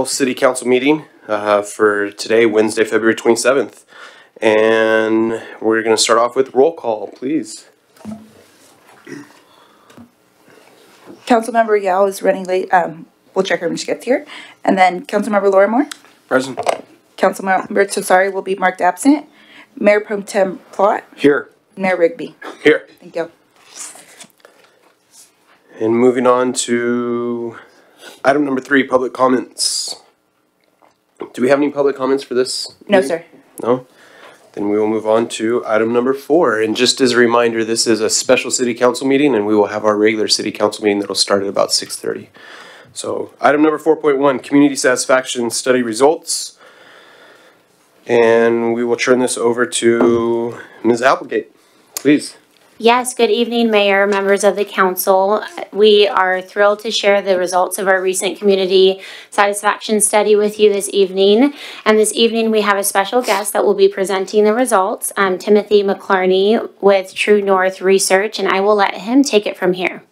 City Council meeting for today, Wednesday, February 27th. And we're going to start off with roll call, please. Councilmember Yao is running late. We'll check her when she gets here. And then Councilmember Lorimore. Present. Councilmember Tosari will be marked absent. Mayor Pro Tem Plott. Here. Mayor Rigby. Here. Thank you. And moving on to item number 3, public comments. Do we have any public comments for this? No, sir. No? Then we will move on to item number 4. And just as a reminder, this is a special city council meeting, and we will have our regular city council meeting that will start at about 6:30. So item number 4.1, community satisfaction study results. And we will turn this over to Ms. Applegate, please. Yes, good evening, Mayor, members of the council. We are thrilled to share the results of our recent community satisfaction study with you this evening. And this evening we have a special guest that will be presenting the results, Timothy McClarney with True North Research, and I will let him take it from here.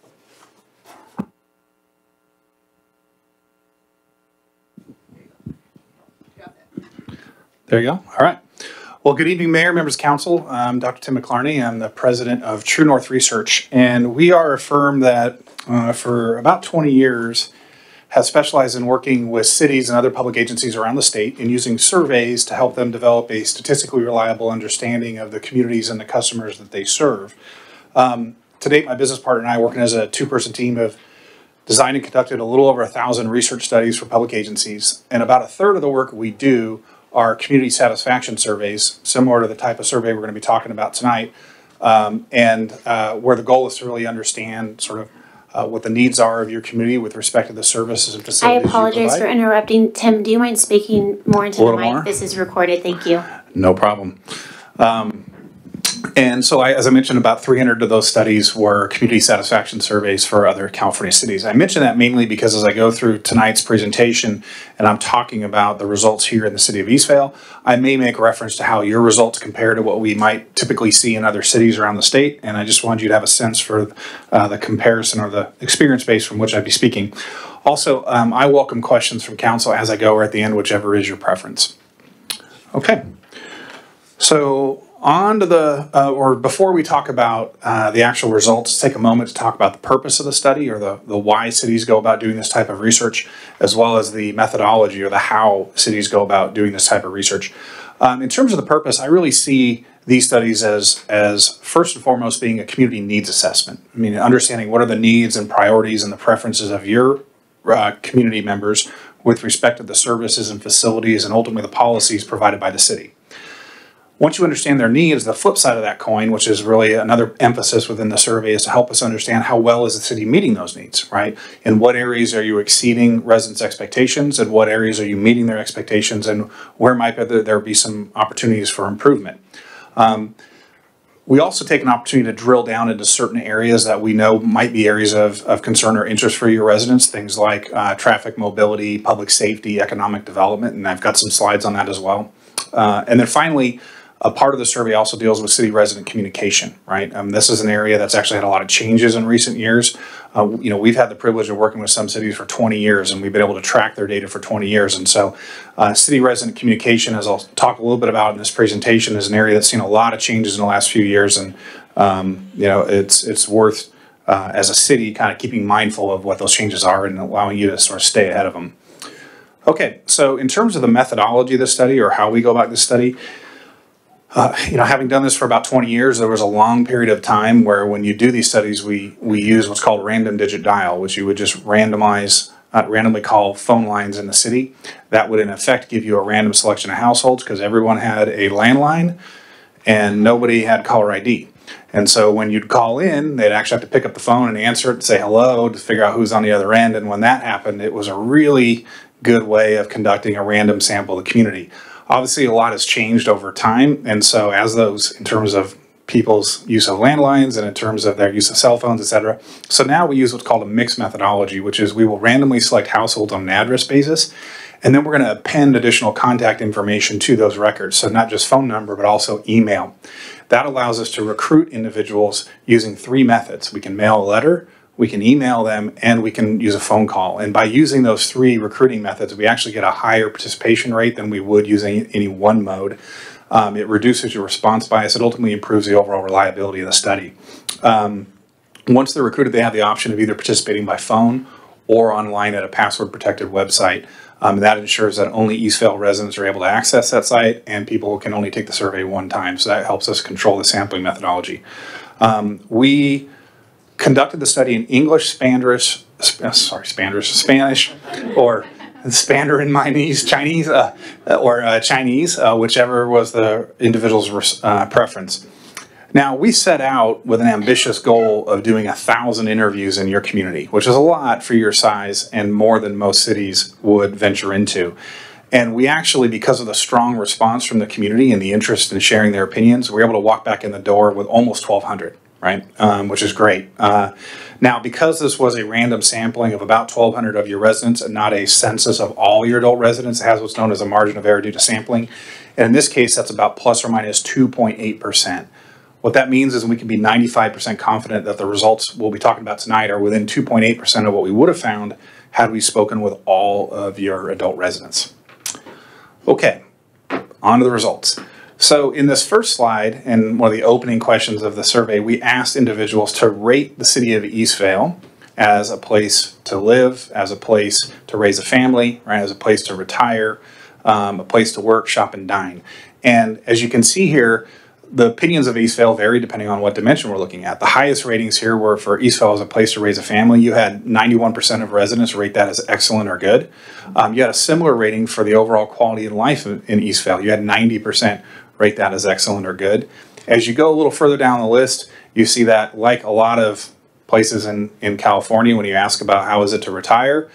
There you go. All right. Well, good evening, Mayor, members of council. I'm Dr. Tim McClarney. I'm the president of True North Research, and we are a firm that for about 20 years has specialized in working with cities and other public agencies around the state and using surveys to help them develop a statistically reliable understanding of the communities and the customers that they serve. To date, my business partner and I, working as a two-person team, have designed and conducted a little over 1,000 research studies for public agencies, and about a third of the work we do are community satisfaction surveys, similar to the type of survey we're going to be talking about tonight, where the goal is to really understand sort of what the needs are of your community with respect to the services and facilities I apologize for interrupting. Tim, do you mind speaking more into the mic? More? This is recorded. Thank you. No problem. And so, as I mentioned, about 300 of those studies were community satisfaction surveys for other California cities. I mention that mainly because as I go through tonight's presentation and I'm talking about the results here in the city of Eastvale, I may make reference to how your results compare to what we might typically see in other cities around the state. And I just wanted you to have a sense for the comparison or the experience base from which I'd be speaking. Also, I welcome questions from council as I go or at the end, whichever is your preference. Okay. So, on to the, before we talk about the actual results, let's take a moment to talk about the purpose of the study or the why cities go about doing this type of research, as well as the methodology or the how cities go about doing this type of research. In terms of the purpose, I really see these studies as first and foremost being a community needs assessment. I mean, understanding what are the needs and priorities and the preferences of your community members with respect to the services and facilities and ultimately the policies provided by the city. Once you understand their needs, the flip side of that coin, which is really another emphasis within the survey, is to help us understand how well is the city meeting those needs, right? In what areas are you exceeding residents' expectations, and what areas are you meeting their expectations, and where might there be some opportunities for improvement. We also take an opportunity to drill down into certain areas that we know might be areas of concern or interest for your residents, things like traffic mobility, public safety, economic development, and I've got some slides on that as well. And then finally, a part of the survey also deals with city resident communication, right? This is an area that's actually had a lot of changes in recent years. We've had the privilege of working with some cities for 20 years, and we've been able to track their data for 20 years. And so city resident communication, as I'll talk a little bit about in this presentation, is an area that's seen a lot of changes in the last few years. And, it's worth, as a city, kind of keeping mindful of what those changes are and allowing you to sort of stay ahead of them. Okay, so in terms of the methodology of the study or how we go about this study, having done this for about 20 years, there was a long period of time where when you do these studies, we use what's called random digit dial, which you would just randomly call phone lines in the city. That would in effect give you a random selection of households because everyone had a landline and nobody had caller ID. And so when you'd call in, they'd actually have to pick up the phone and answer it and say hello to figure out who's on the other end. And when that happened, it was a really good way of conducting a random sample of the community. Obviously, a lot has changed over time, and so as those, in terms of people's use of landlines and in terms of their use of cell phones, etc. So now we use what's called a mixed methodology, which is we will randomly select households on an address basis, and then we're going to append additional contact information to those records. So not just phone number, but also email. That allows us to recruit individuals using 3 methods. We can mail a letter, we can email them, and we can use a phone call. And by using those 3 recruiting methods, we actually get a higher participation rate than we would using any one mode. It reduces your response bias. It ultimately improves the overall reliability of the study. Once they're recruited, they have the option of either participating by phone or online at a password-protected website. That ensures that only Eastvale residents are able to access that site, and people can only take the survey one time. So that helps us control the sampling methodology. We conducted the study in English, Spanish, or Mandarin, Chinese, or Chinese, whichever was the individual's preference. Now, we set out with an ambitious goal of doing 1,000 interviews in your community, which is a lot for your size and more than most cities would venture into. And we actually, because of the strong response from the community and the interest in sharing their opinions, we were able to walk back in the door with almost 1,200, right? Which is great. Now, because this was a random sampling of about 1,200 of your residents and not a census of all your adult residents, it has what's known as a margin of error due to sampling. And in this case, that's about plus or minus 2.8%. What that means is we can be 95% confident that the results we'll be talking about tonight are within 2.8% of what we would have found had we spoken with all of your adult residents. Okay, on to the results. So in this first slide, and one of the opening questions of the survey, we asked individuals to rate the city of Eastvale as a place to live, as a place to raise a family, right, as a place to retire, a place to work, shop, and dine. And as you can see here, the opinions of Eastvale vary depending on what dimension we're looking at. The highest ratings here were for Eastvale as a place to raise a family. You had 91% of residents rate that as excellent or good. You had a similar rating for the overall quality of life in Eastvale. You had 90% rate that as excellent or good. As you go a little further down the list, you see that, like a lot of places in California, when you ask about how is it to retire,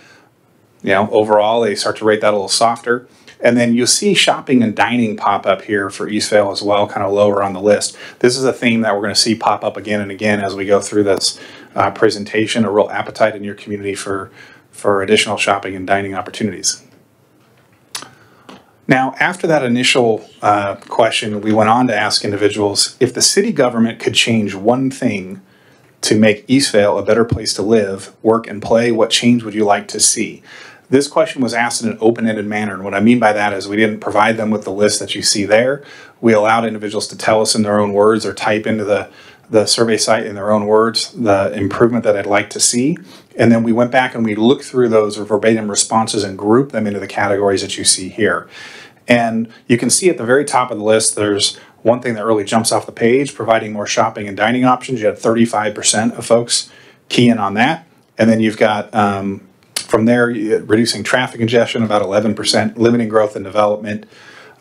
overall they start to rate that a little softer. And then you'll see shopping and dining pop up here for Eastvale as well, kind of lower on the list. This is a theme that we're going to see pop up again and again as we go through this presentation, a real appetite in your community for additional shopping and dining opportunities. Now, after that initial question, we went on to ask individuals, if the city government could change one thing to make Eastvale a better place to live, work, and play, what change would you like to see? This question was asked in an open-ended manner, and what I mean by that is we didn't provide them with the list that you see there. We allowed individuals to tell us in their own words or type into the survey site in their own words the improvement that I'd like to see. And then we went back and we looked through those verbatim responses and grouped them into the categories that you see here. And you can see at the very top of the list, there's one thing that really jumps off the page, providing more shopping and dining options. You had 35% of folks key in on that. And then you've got, from there, reducing traffic congestion, about 11%, limiting growth and development.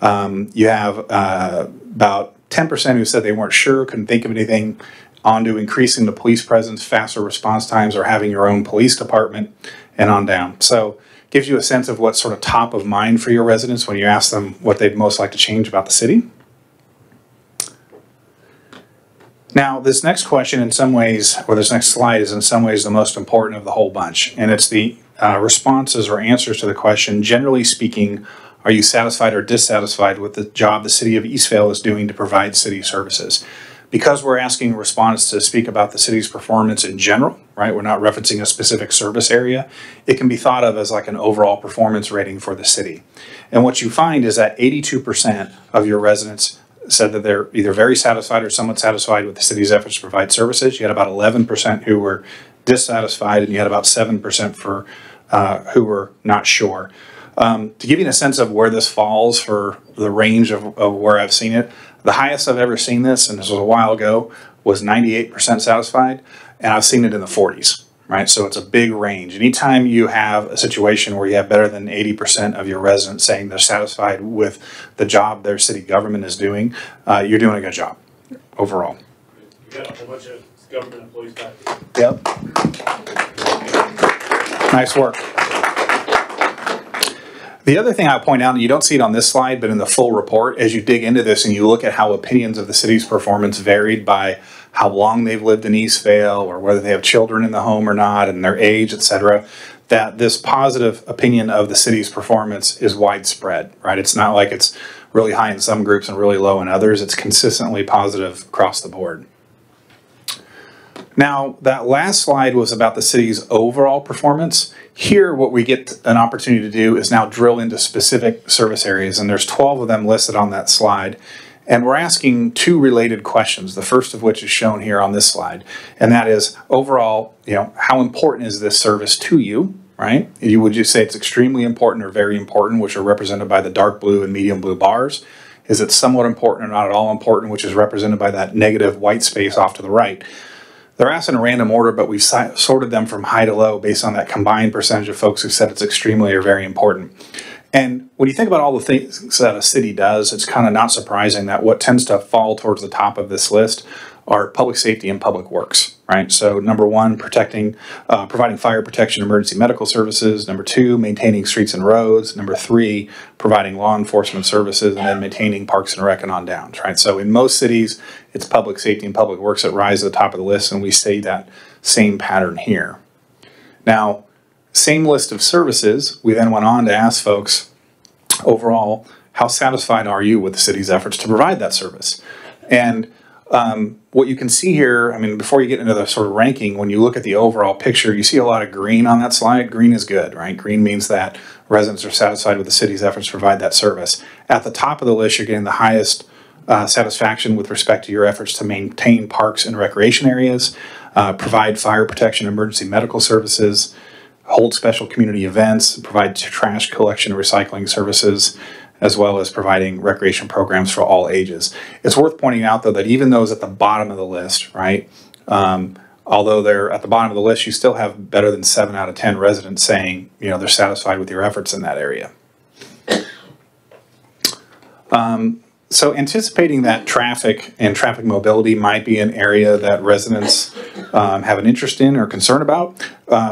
You have about 10% who said they weren't sure, couldn't think of anything, on to increasing the police presence, faster response times, or having your own police department, and on down. So gives you a sense of what's sort of top of mind for your residents when you ask them what they'd most like to change about the city. Now, this next question in some ways, or this next slide is in some ways the most important of the whole bunch, and it's the responses or answers to the question, generally speaking, are you satisfied or dissatisfied with the job the city of Eastvale is doing to provide city services? Because we're asking respondents to speak about the city's performance in general, right? We're not referencing a specific service area. It can be thought of as like an overall performance rating for the city. And what you find is that 82% of your residents said that they're either very satisfied or somewhat satisfied with the city's efforts to provide services. You had about 11% who were dissatisfied, and you had about 7% for who were not sure. To give you a sense of where this falls for the range of where I've seen it, the highest I've ever seen this, and this was a while ago, was 98% satisfied, and I've seen it in the 40s, right? So it's a big range. Anytime you have a situation where you have better than 80% of your residents saying they're satisfied with the job their city government is doing, you're doing a good job overall. You got a whole bunch of government employees back there. Yep. Nice work. The other thing I'll point out, and you don't see it on this slide, but in the full report, as you dig into this and you look at how opinions of the city's performance varied by how long they've lived in Eastvale or whether they have children in the home or not and their age, etc., that this positive opinion of the city's performance is widespread, right? It's not like it's really high in some groups and really low in others. It's consistently positive across the board. Now, that last slide was about the city's overall performance. Here, what we get an opportunity to do is now drill into specific service areas, and there's 12 of them listed on that slide. And we're asking two related questions, the first of which is shown here on this slide, and that is overall, how important is this service to you, right? Would you say it's extremely important or very important, which are represented by the dark blue and medium blue bars? Is it somewhat important or not at all important, which is represented by that negative white space off to the right? They're asked in a random order, but we've sorted them from high to low based on that combined percentage of folks who said it's extremely or very important. And when you think about all the things that a city does, it's kind of not surprising that what tends to fall towards the top of this list are public safety and public works, right? So number one, providing fire protection, emergency medical services. Number two, maintaining streets and roads. Number three, providing law enforcement services, and then maintaining parks and rec and on downs, right? So in most cities, it's public safety and public works that rise to the top of the list, and we see that same pattern here. Now, same list of services, we then went on to ask folks, overall, how satisfied are you with the city's efforts to provide that service? And what you can see here, before you get into the sort of ranking, when you look at the overall picture, you see a lot of green on that slide. Green is good, right? Green means that residents are satisfied with the city's efforts to provide that service. At the top of the list, you're getting the highest satisfaction with respect to your efforts to maintain parks and recreation areas, provide fire protection, emergency medical services, hold special community events, provide trash collection and recycling services, as well as providing recreation programs for all ages. It's worth pointing out, though, that even those at the bottom of the list, right, although they're at the bottom of the list, you still have better than 7 out of 10 residents saying, they're satisfied with your efforts in that area. So anticipating that traffic and traffic mobility might be an area that residents have an interest in or concern about,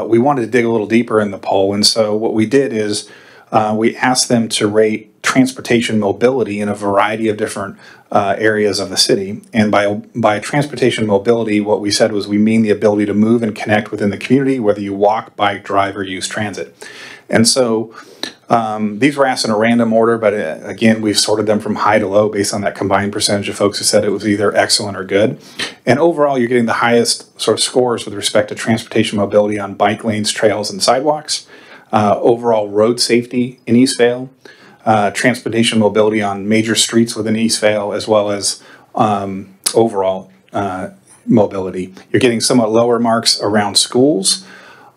we wanted to dig a little deeper in the poll. And so what we did is we asked them to rate transportation mobility in a variety of different areas of the city. And by transportation mobility, what we said was we mean the ability to move and connect within the community, whether you walk, bike, drive, or use transit. And so these were asked in a random order, but again, we've sorted them from high to low based on that combined percentage of folks who said it was either excellent or good. And overall, you're getting the highest sort of scores with respect to transportation mobility on bike lanes, trails, and sidewalks, overall road safety in Eastvale, transportation mobility on major streets within Eastvale, as well as overall mobility. You're getting somewhat lower marks around schools.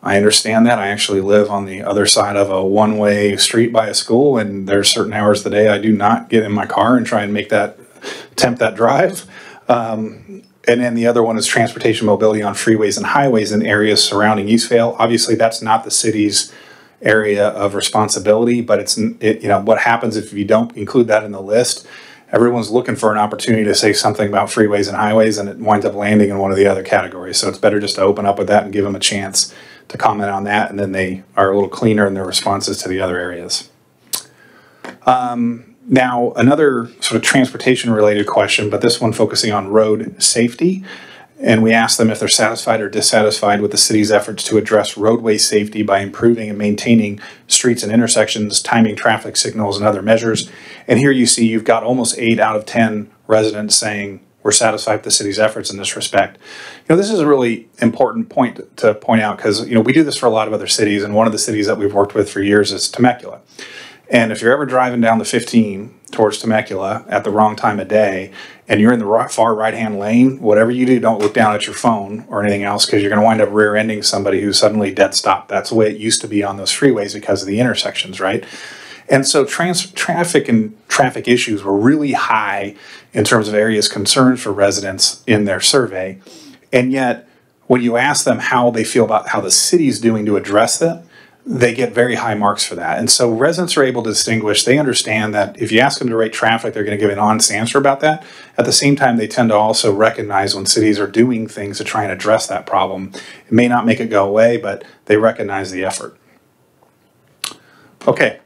I understand that. I actually live on the other side of a one-way street by a school, and there's certain hours of the day I do not get in my car and try and attempt that drive. And then the other one is transportation mobility on freeways and highways in areas surrounding Eastvale. Obviously, that's not the city's area of responsibility, but what happens if you don't include that in the list? Everyone's looking for an opportunity to say something about freeways and highways, and it winds up landing in one of the other categories. So it's better just to open up with that and give them a chance to comment on that, and then they are a little cleaner in their responses to the other areas. Now, another sort of transportation-related question, but this one focusing on road safety. And we asked them if they're satisfied or dissatisfied with the city's efforts to address roadway safety by improving and maintaining streets and intersections, timing traffic signals, and other measures. And here you see you've got almost 8 out of 10 residents saying we're satisfied with the city's efforts in this respect. This is a really important point to point out because, we do this for a lot of other cities, and one of the cities that we've worked with for years is Temecula. And if you're ever driving down the 15 towards Temecula at the wrong time of day, and you're in the far right-hand lane, whatever you do, don't look down at your phone or anything else, because you're going to wind up rear-ending somebody who's suddenly dead stopped. That's the way it used to be on those freeways because of the intersections, right? And so traffic and traffic issues were really high in terms of areas concerned for residents in their survey. And yet, when you ask them how they feel about how the city's doing to address that, they get very high marks for that. And so residents are able to distinguish. They understand that if you ask them to rate traffic, they're going to give an honest answer about that. At the same time, they tend to also recognize when cities are doing things to try and address that problem. It may not make it go away, but they recognize the effort. Okay,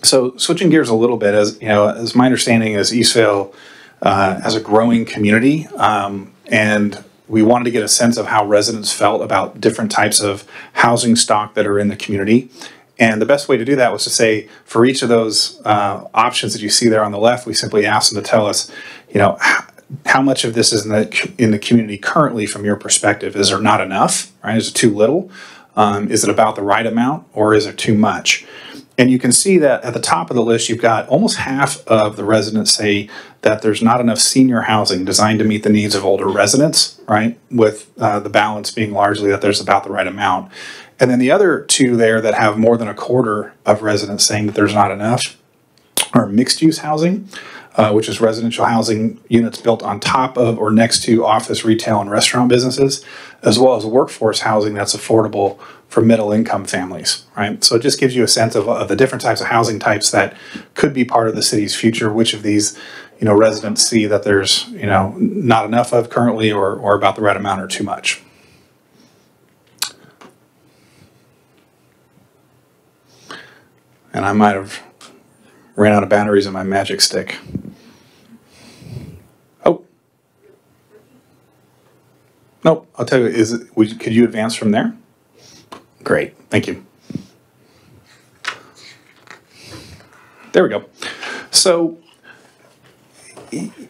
so switching gears a little bit, as my understanding is Eastvale has a growing community, and we wanted to get a sense of how residents felt about different types of housing stock that are in the community. And the best way to do that was to say, for each of those options that you see there on the left, we simply asked them to tell us, how much of this is in the community currently from your perspective? Is there not enough, right? Is it too little? Is it about the right amount, or is it too much? And you can see that at the top of the list, you've got almost half of the residents say that there's not enough senior housing designed to meet the needs of older residents, right? With the balance being largely that there's about the right amount. And then the other two there that have more than a quarter of residents saying that there's not enough are mixed-use housing, which is residential housing units built on top of or next to office, retail, and restaurant businesses, as well as workforce housing that's affordable for middle-income families, right? So it just gives you a sense of the different types of housing types that could be part of the city's future, which of these, residents see that there's, not enough of currently or about the right amount or too much. And I might have ran out of batteries in my magic stick. Oh. Nope, I'll tell you, could you advance from there? Great, thank you. There we go. So,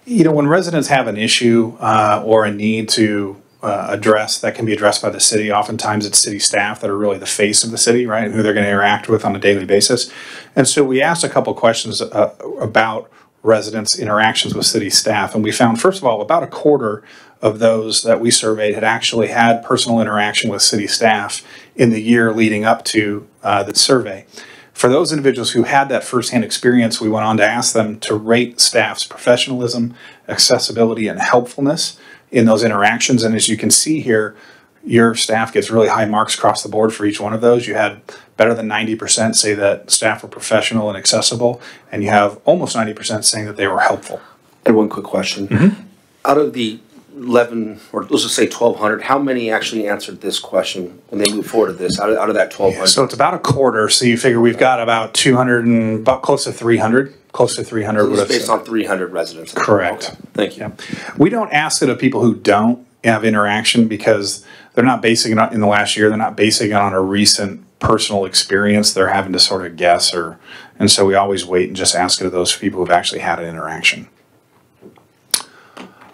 when residents have an issue or a need to address that can be addressed by the city, oftentimes it's city staff that are really the face of the city, right, and who they're going to interact with on a daily basis. And so we asked a couple questions about residents' interactions with city staff, and we found, first of all, about a quarter of those that we surveyed had actually had personal interaction with city staff in the year leading up to the survey. For those individuals who had that firsthand experience, we went on to ask them to rate staff's professionalism, accessibility, and helpfulness in those interactions. And as you can see here, your staff gets really high marks across the board for each one of those. You had better than 90% say that staff were professional and accessible, and you have almost 90% saying that they were helpful. And one quick question. Mm-hmm. Out of the 11, or let's just say 1,200, how many actually answered this question when they moved forward to this, out of that 1,200? So it's about a quarter, so you figure we've got about 200 and about close to 300. Close to 300. So this is based on 300 residents. Correct. Okay. Thank you. Yeah. We don't ask it of people who don't have interaction because they're not basing it on, in the last year, they're not basing it on a recent personal experience. They're having to sort of guess, and so we always wait and just ask it of those people who've actually had an interaction.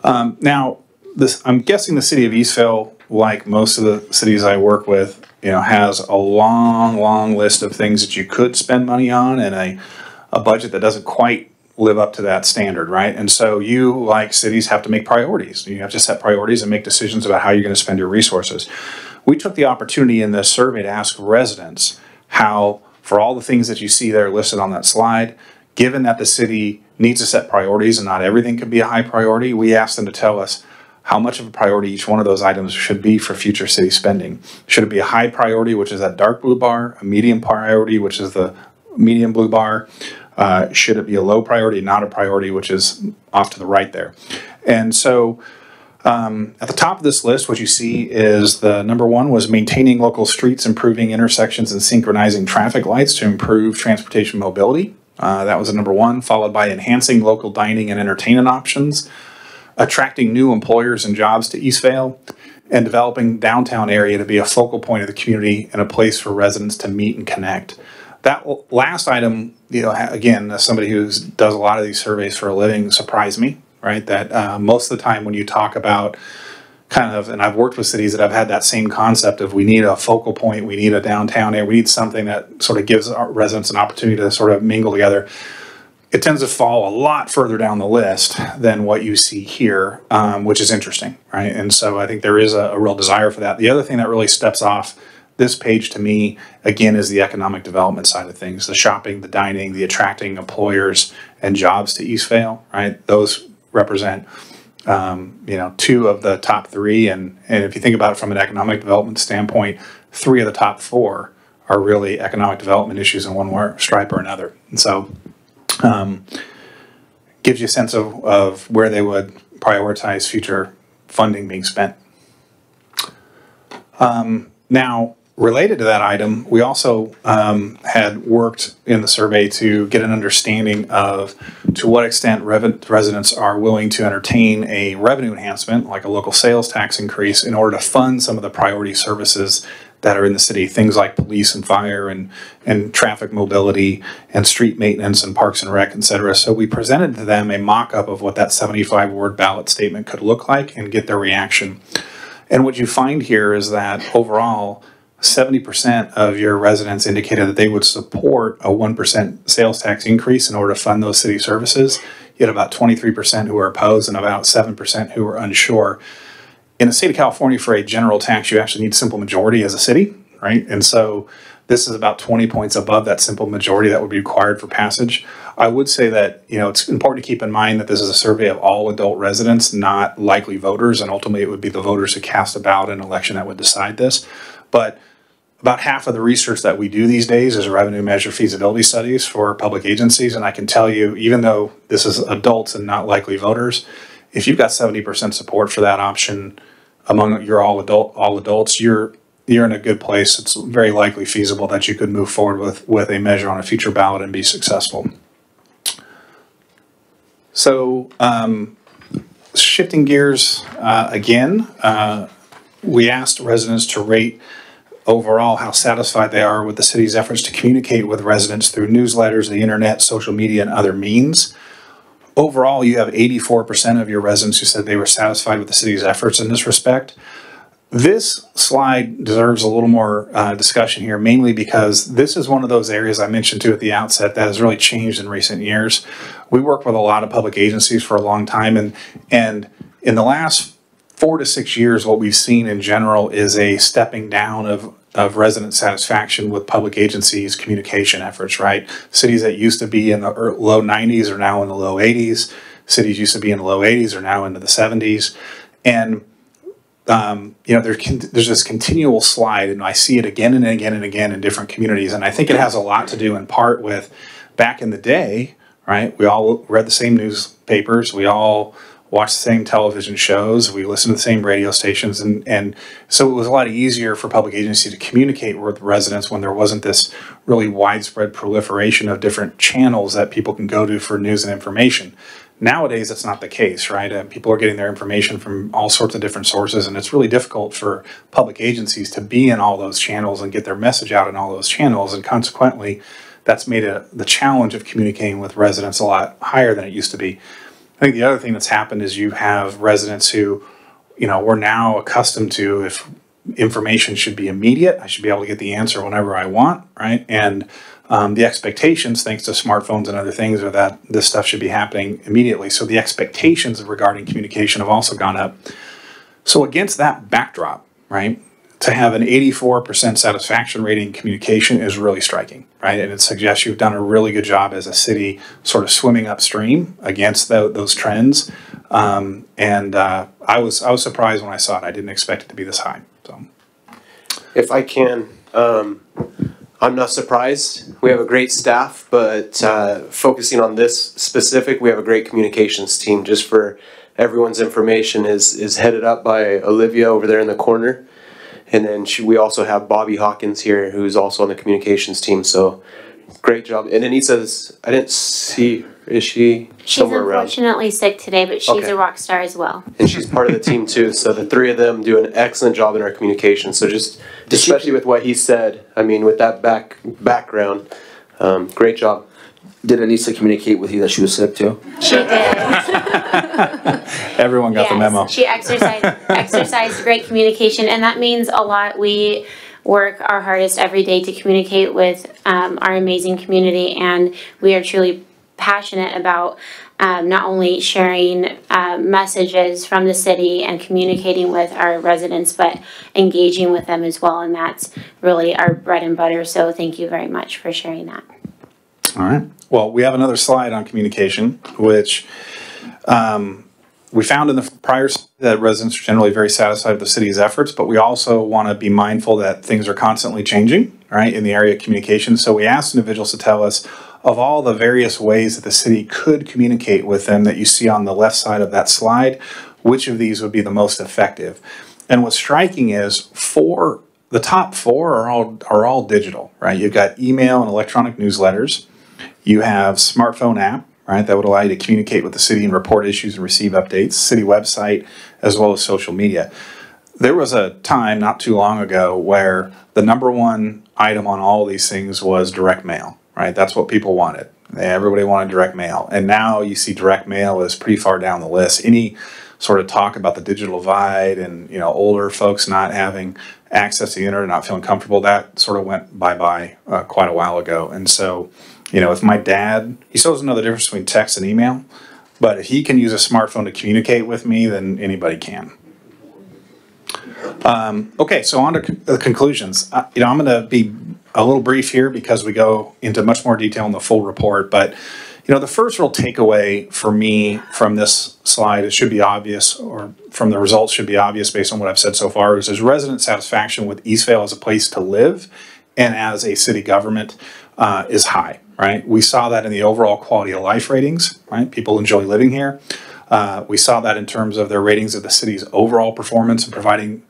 Now, I'm guessing the city of Eastvale, like most of the cities I work with, has a long list of things that you could spend money on and a budget that doesn't quite live up to that standard, right? And so you, like cities, have to make priorities. You have to set priorities and make decisions about how you're going to spend your resources. We took the opportunity in this survey to ask residents how, for all the things that you see there listed on that slide, given that the city needs to set priorities and not everything can be a high priority, we asked them to tell us how much of a priority each one of those items should be for future city spending. Should it be a high priority, which is that dark blue bar, a medium priority, which is the medium blue bar? Should it be a low priority, not a priority, which is off to the right there? And so at the top of this list, what you see is the number one was maintaining local streets, improving intersections, and synchronizing traffic lights to improve transportation mobility. That was the number one, followed by enhancing local dining and entertainment options, attracting new employers and jobs to Eastvale, and developing downtown area to be a focal point of the community and a place for residents to meet and connect. That last item, again, as somebody who does a lot of these surveys for a living, surprised me, right? That most of the time when you talk about and I've worked with cities that have had that same concept of we need a focal point, we need a downtown area, we need something that sort of gives our residents an opportunity to sort of mingle together. It tends to fall a lot further down the list than what you see here, which is interesting, right? And so I think there is a real desire for that. The other thing that really steps off this page to me, again, is the economic development side of things, the shopping, the dining, the attracting employers and jobs to Eastvale, right? Those represent, two of the top three. And if you think about it from an economic development standpoint, 3 of the top 4 are really economic development issues in one stripe or another. And so gives you a sense of where they would prioritize future funding being spent. Now, related to that item, we also had worked in the survey to get an understanding of to what extent residents are willing to entertain a revenue enhancement, like a local sales tax increase, in order to fund some of the priority services that are in the city, things like police and fire and traffic mobility and street maintenance and parks and rec, et cetera. So we presented to them a mock-up of what that 75-word ballot statement could look like and get their reaction. And what you find here is that overall, 70% of your residents indicated that they would support a 1% sales tax increase in order to fund those city services. You had about 23% who were opposed and about 7% who were unsure. In the state of California, for a general tax, you actually need simple majority as a city, right? And so this is about 20 points above that simple majority that would be required for passage. I would say that, it's important to keep in mind that this is a survey of all adult residents, not likely voters, and ultimately it would be the voters who cast a ballot in an election that would decide this. But about half of the research that we do these days is revenue measure feasibility studies for public agencies, and I can tell you, even though this is adults and not likely voters, if you've got 70% support for that option among your all adults, you're in a good place. It's very likely feasible that you could move forward with a measure on a future ballot and be successful. So shifting gears again, we asked residents to rate overall how satisfied they are with the city's efforts to communicate with residents through newsletters, the internet, social media, and other means. Overall, you have 84% of your residents who said they were satisfied with the city's efforts in this respect. This slide deserves a little more discussion here, mainly because this is one of those areas I mentioned too at the outset that has really changed in recent years. We work with a lot of public agencies for a long time, and in the last 4 to 6 years, what we've seen in general is a stepping down of resident satisfaction with public agencies' communication efforts, right? Cities that used to be in the low 90s are now in the low 80s. Cities used to be in the low 80s are now into the 70s. And, there's this continual slide, and I see it again and again and again in different communities. And I think it has a lot to do in part with back in the day, right? We all read the same newspapers. We all watch the same television shows, we listen to the same radio stations, and so it was a lot easier for public agencies to communicate with residents when there wasn't this really widespread proliferation of different channels that people can go to for news and information. Nowadays, that's not the case, right? People are getting their information from all sorts of different sources, and it's really difficult for public agencies to be in all those channels and get their message out in all those channels, and consequently, that's made the challenge of communicating with residents a lot higher than it used to be. I think the other thing that's happened is you have residents who, we're now accustomed to, if information should be immediate, I should be able to get the answer whenever I want, right? And the expectations, thanks to smartphones and other things, are that this stuff should be happening immediately. So the expectations regarding communication have also gone up. So against that backdrop, right, to have an 84% satisfaction rating in communication is really striking, right? And it suggests you've done a really good job as a city sort of swimming upstream against those trends. I was surprised when I saw it. I didn't expect it to be this high. So, if I can, I'm not surprised. We have a great staff, but focusing on this specific, we have a great communications team. Just for everyone's information, is headed up by Olivia over there in the corner. And then we also have Bobby Hawkins here, who's also on the communications team. So great job. And Anita's, I didn't see, is she somewhere around? She's unfortunately sick today, but she's Okay. a rock star as well. And she's part of the team too. So the three of them do an excellent job in our communication. So just, especially with what he said, I mean, with that background, great job. Did Anissa communicate with you that she was sick too? She did. everyone got the memo. She exercised great communication, and that means a lot. We work our hardest every day to communicate with our amazing community, and we are truly passionate about not only sharing messages from the city and communicating with our residents, but engaging with them as well, and that's really our bread and butter. So thank you very much for sharing that. All right. Well, we have another slide on communication, which we found in the prior that residents are generally very satisfied with the city's efforts, but we also want to be mindful that things are constantly changing, right, in the area of communication. So we asked individuals to tell us of all the various ways that the city could communicate with them that you see on the left side of that slide, which of these would be the most effective. And what's striking is the top four are all digital, right? You've got email and electronic newsletters. You have smartphone app, right, that would allow you to communicate with the city and report issues and receive updates, city website, as well as social media. there was a time not too long ago where the number one item on all these things was direct mail, right? That's what people wanted. Everybody wanted direct mail. And now you see direct mail is pretty far down the list. Any sort of talk about the digital divide and, you know, older folks not having access to the internet, not feeling comfortable, that sort of went bye-bye quite a while ago. And so, you know, if my dad, he still doesn't know the difference between text and email, but if he can use a smartphone to communicate with me, then anybody can. Okay, so on to the conclusions. You know, I'm going to be a little brief here because we go into much more detail in the full report. But, you know, the first real takeaway for me from this slide, it should be obvious, or from the results should be obvious based on what I've said so far, is resident satisfaction with Eastvale as a place to live and as a city government is high, right? We saw that in the overall quality of life ratings, right? People enjoy living here. We saw that in terms of their ratings of the city's overall performance in providing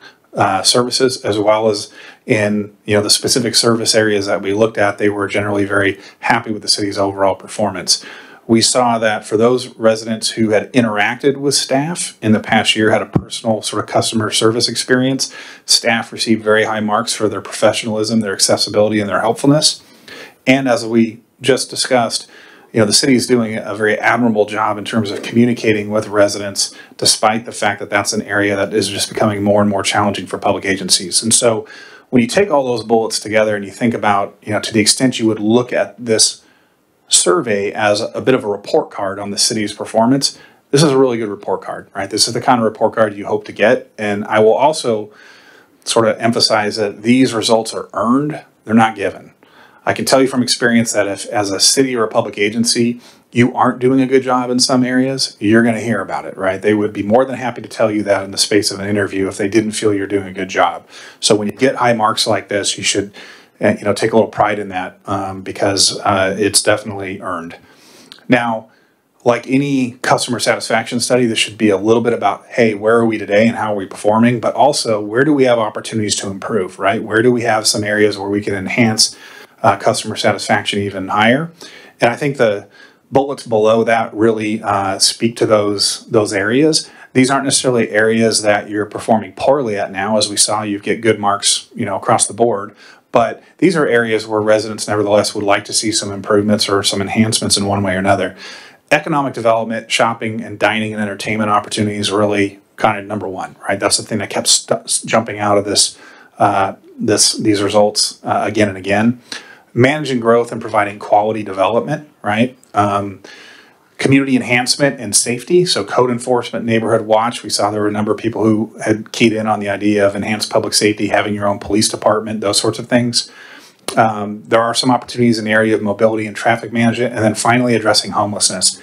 services, as well as in, you know, the specific service areas that we looked at. They were generally very happy with the city's overall performance. We saw that for those residents who had interacted with staff in the past year, had a personal sort of customer service experience, staff received very high marks for their professionalism, their accessibility, and their helpfulness. And as we just discussed, you know, the city is doing a very admirable job in terms of communicating with residents, despite the fact that that's an area that is just becoming more and more challenging for public agencies. And so when you take all those bullets together and you think about, you know, to the extent you would look at this survey as a bit of a report card on the city's performance, this is a really good report card, right? This is the kind of report card you hope to get. And I will also sort of emphasize that these results are earned, they're not given. I can tell you from experience that if, as a city or a public agency, you aren't doing a good job in some areas, you're going to hear about it, right? They would be more than happy to tell you that in the space of an interview if they didn't feel you're doing a good job. So when you get high marks like this, you should, you know, take a little pride in that because it's definitely earned. Now, like any customer satisfaction study, this should be a little bit about, hey, where are we today and how are we performing? But also, where do we have opportunities to improve, right? Where do we have some areas where we can enhance customer satisfaction even higher? And I think the bullets below that really speak to those areas. These aren't necessarily areas that you're performing poorly at now. As we saw, you get good marks, you know, across the board. But these are areas where residents nevertheless would like to see some improvements or some enhancements in one way or another. Economic development, shopping and dining and entertainment opportunities are really kind of number one, right? That's the thing that kept jumping out of these results again and again. Managing growth and providing quality development, right? Community enhancement and safety, so code enforcement, neighborhood watch. We saw there were a number of people who had keyed in on the idea of enhanced public safety, having your own police department, those sorts of things. There are some opportunities in the area of mobility and traffic management, and then finally addressing homelessness.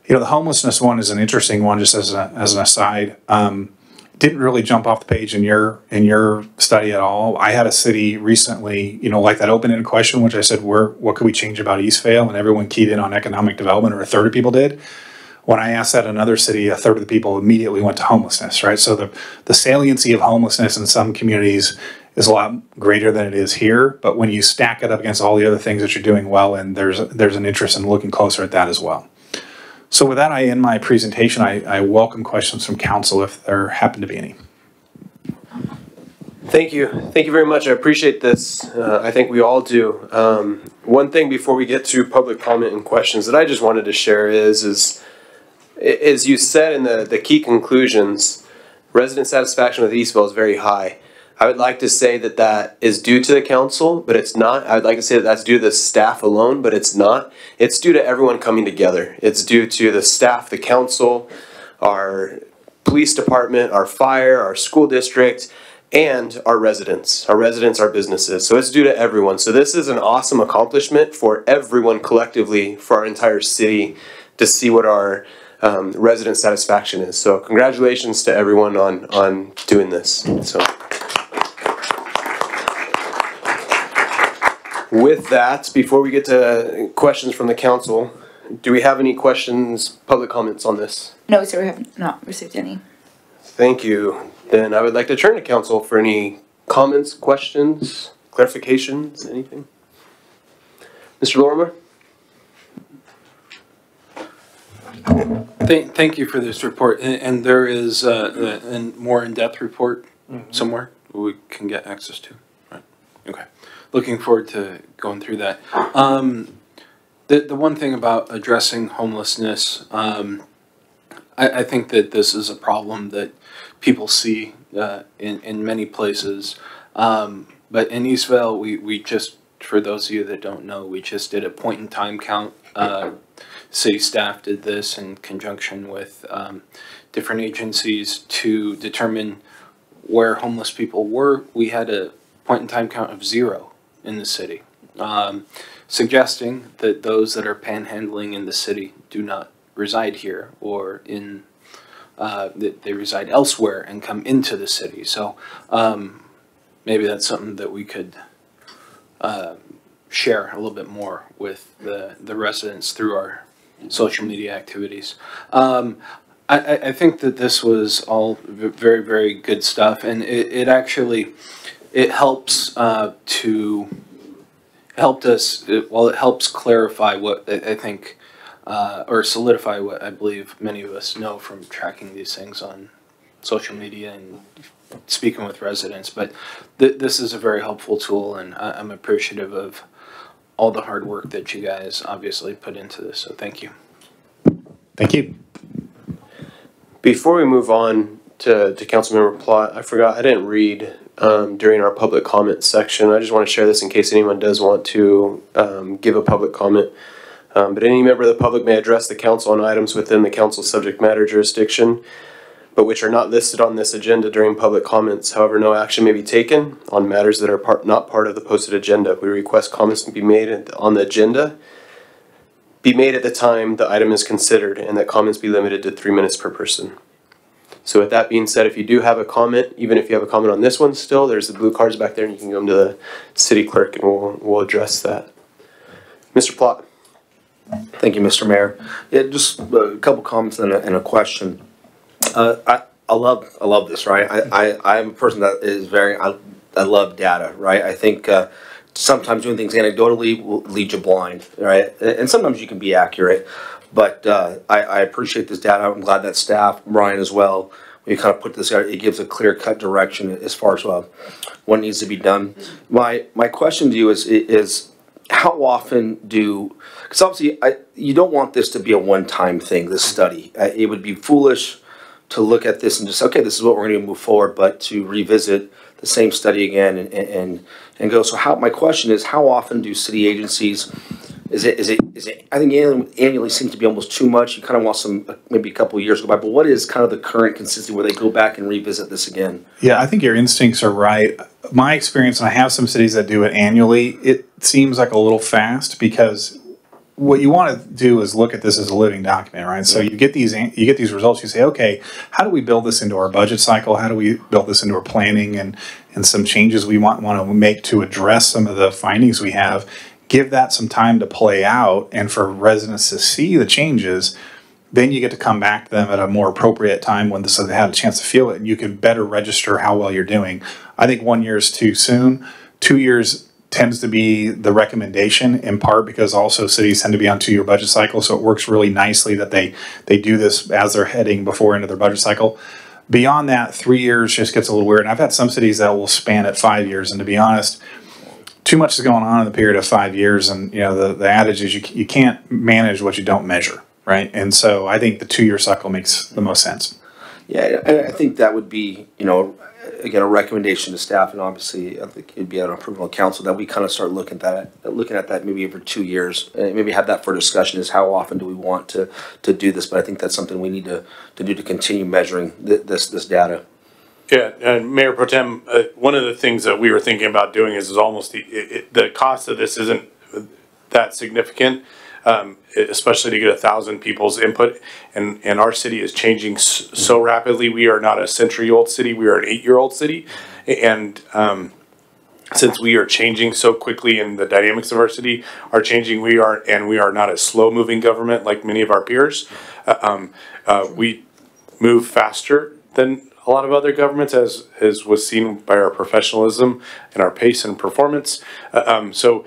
You know, the homelessness one is an interesting one, just as an aside. Didn't really jump off the page in your study at all. I had a city recently, you know, like that open-ended question, which I said, what could we change about Eastvale? And everyone keyed in on economic development, or a third of people did. When I asked that in another city, a third of the people immediately went to homelessness, right? So the saliency of homelessness in some communities is a lot greater than it is here. But when you stack it up against all the other things that you're doing well, and there's an interest in looking closer at that as well. So with that, I end my presentation. I welcome questions from council if there happen to be any. Thank you. Thank you very much. I appreciate this. I think we all do. One thing before we get to public comment and questions that I just wanted to share is as you said in the key conclusions, resident satisfaction with Eastvale is very high. I would like to say that is due to the council, but it's not. I would like to say that that's due to the staff alone, but it's not. It's due to everyone coming together. It's due to the staff, the council, our police department, our fire, our school district, and our residents, our businesses. So it's due to everyone. So this is an awesome accomplishment for everyone collectively, for our entire city, to see what our resident satisfaction is. So congratulations to everyone on doing this. So. With that, before we get to questions from the council, do we have any questions, public comments on this? No, sir, we have not received any. Thank you. Then I would like to turn to council for any comments, questions, clarifications, anything. Mr. Lorimer? Thank you for this report. And there is a more in-depth report somewhere we can get access to? Right. Okay. Looking forward to going through that. The one thing about addressing homelessness, I think that this is a problem that people see in many places. But in Eastvale, we just, for those of you that don't know, we just did a point in time count. City staff did this in conjunction with different agencies to determine where homeless people were. We had a point in time count of 0 in the city, suggesting that those that are panhandling in the city do not reside here, or that they reside elsewhere and come into the city. So maybe that's something that we could share a little bit more with the residents through our social media activities. I think that this was all very, very good stuff, and it actually helps it helps clarify what I think or solidify what I believe many of us know from tracking these things on social media and speaking with residents. But this is a very helpful tool, and I'm appreciative of all the hard work that you guys obviously put into this. So thank you. Thank you. Before we move on to Councilmember Plott, I forgot, I didn't read during our public comment section. I just want to share this in case anyone does want to give a public comment. But any member of the public may address the council on items within the council's subject matter jurisdiction, but which are not listed on this agenda during public comments. However, no action may be taken on matters that are not part of the posted agenda. We request comments to be made on the agenda be made at the time the item is considered, and that comments be limited to 3 minutes per person. So with that being said, if you do have a comment, even if you have a comment on this one still, there's the blue cards back there, and you can go to the city clerk and we'll address that. Mr. Plott. Thank you, Mr. Mayor. Yeah, just a couple comments and a question. I love this, right? I am a person that is I love data, right? I think sometimes doing things anecdotally will lead you blind, right? And sometimes you can be accurate, but I appreciate this data. I'm glad that staff, Brian as well, we kind of put this out. It gives a clear-cut direction as far as what needs to be done. My question to you is how often because obviously you don't want this to be a one-time thing, this study. It would be foolish to look at this and just, okay, this is what we're going to move forward, but to revisit the same study again and go. So my question is, how often do city agencies, is it I think annually seems to be almost too much. You kind of want some, maybe a couple of years go by, but what is kind of the current consistency where they go back and revisit this again? Yeah, I think your instincts are right. My experience, and I have some cities that do it annually, it seems like a little fast, because what you want to do is look at this as a living document, right? So you get these results, you say, okay, how do we build this into our budget cycle? How do we build this into our planning and some changes we want to make to address some of the findings we have? Give that some time to play out and for residents to see the changes. Then you get to come back to them at a more appropriate time so they had a chance to feel it, and you can better register how well you're doing. I think 1 year is too soon. 2 years tends to be the recommendation, in part because also cities tend to be on 2-year budget cycle, so it works really nicely that they do this as they're heading before into their budget cycle. Beyond that, 3 years just gets a little weird. And I've had some cities that will span at 5 years, and to be honest, too much is going on in the period of 5 years, and the adage is you can't manage what you don't measure, right? And so I think the 2-year cycle makes the most sense. Yeah, I think that would be, again, a recommendation to staff, and obviously I think it'd be an approval of council that we kind of start looking at that maybe every 2 years, and maybe have that for discussion, is how often do we want to do this. But I think that's something we need to do to continue measuring this data. Yeah, and Mayor Pro Tem, one of the things that we were thinking about doing is almost the cost of this isn't that significant, especially to get 1,000 people's input. And our city is changing so rapidly. We are not a century-old city. We are an 8-year-old city. And since we are changing so quickly and the dynamics of our city are changing, we are not a slow-moving government like many of our peers. We move faster than a lot of other governments, as was seen by our professionalism and our pace and performance. So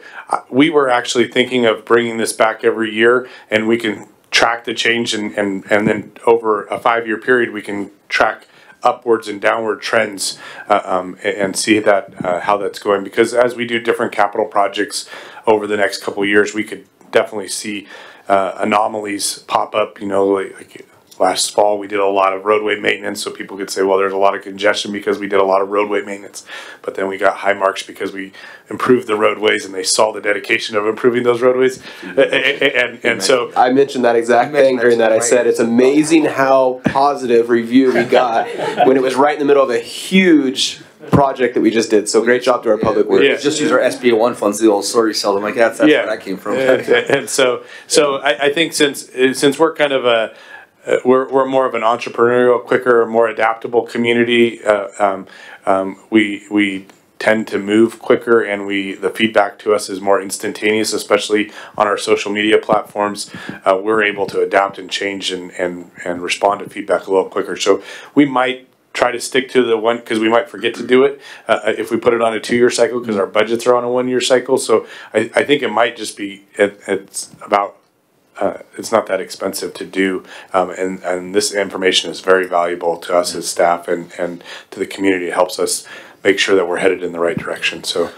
we were actually thinking of bringing this back every year, and we can track the change, and then over a 5-year period we can track upwards and downward trends and see that how that's going. Because as we do different capital projects over the next couple of years, we could definitely see anomalies pop up. You know, like last fall we did a lot of roadway maintenance, so people could say, well, there's a lot of congestion because we did a lot of roadway maintenance. But then we got high marks because we improved the roadways, and they saw the dedication of improving those roadways. And so I mentioned that exact thing during that. I said it's amazing how positive review we got when it was right in the middle of a huge project that we just did. So great job to our public works. Yeah. Just use our SBA 1 funds, the old story seldom. Like that's Yeah. where that came from. And so I think since we're kind of we're more of an entrepreneurial, quicker, more adaptable community. We tend to move quicker, and the feedback to us is more instantaneous, especially on our social media platforms. We're able to adapt and change and respond to feedback a little quicker. So we might try to stick to the one, because we might forget to do it if we put it on a 2-year cycle, because our budgets are on a 1-year cycle. So I think it might just be it's about. It's not that expensive to do, and this information is very valuable to us as staff and to the community. It helps us make sure that we're headed in the right direction. So,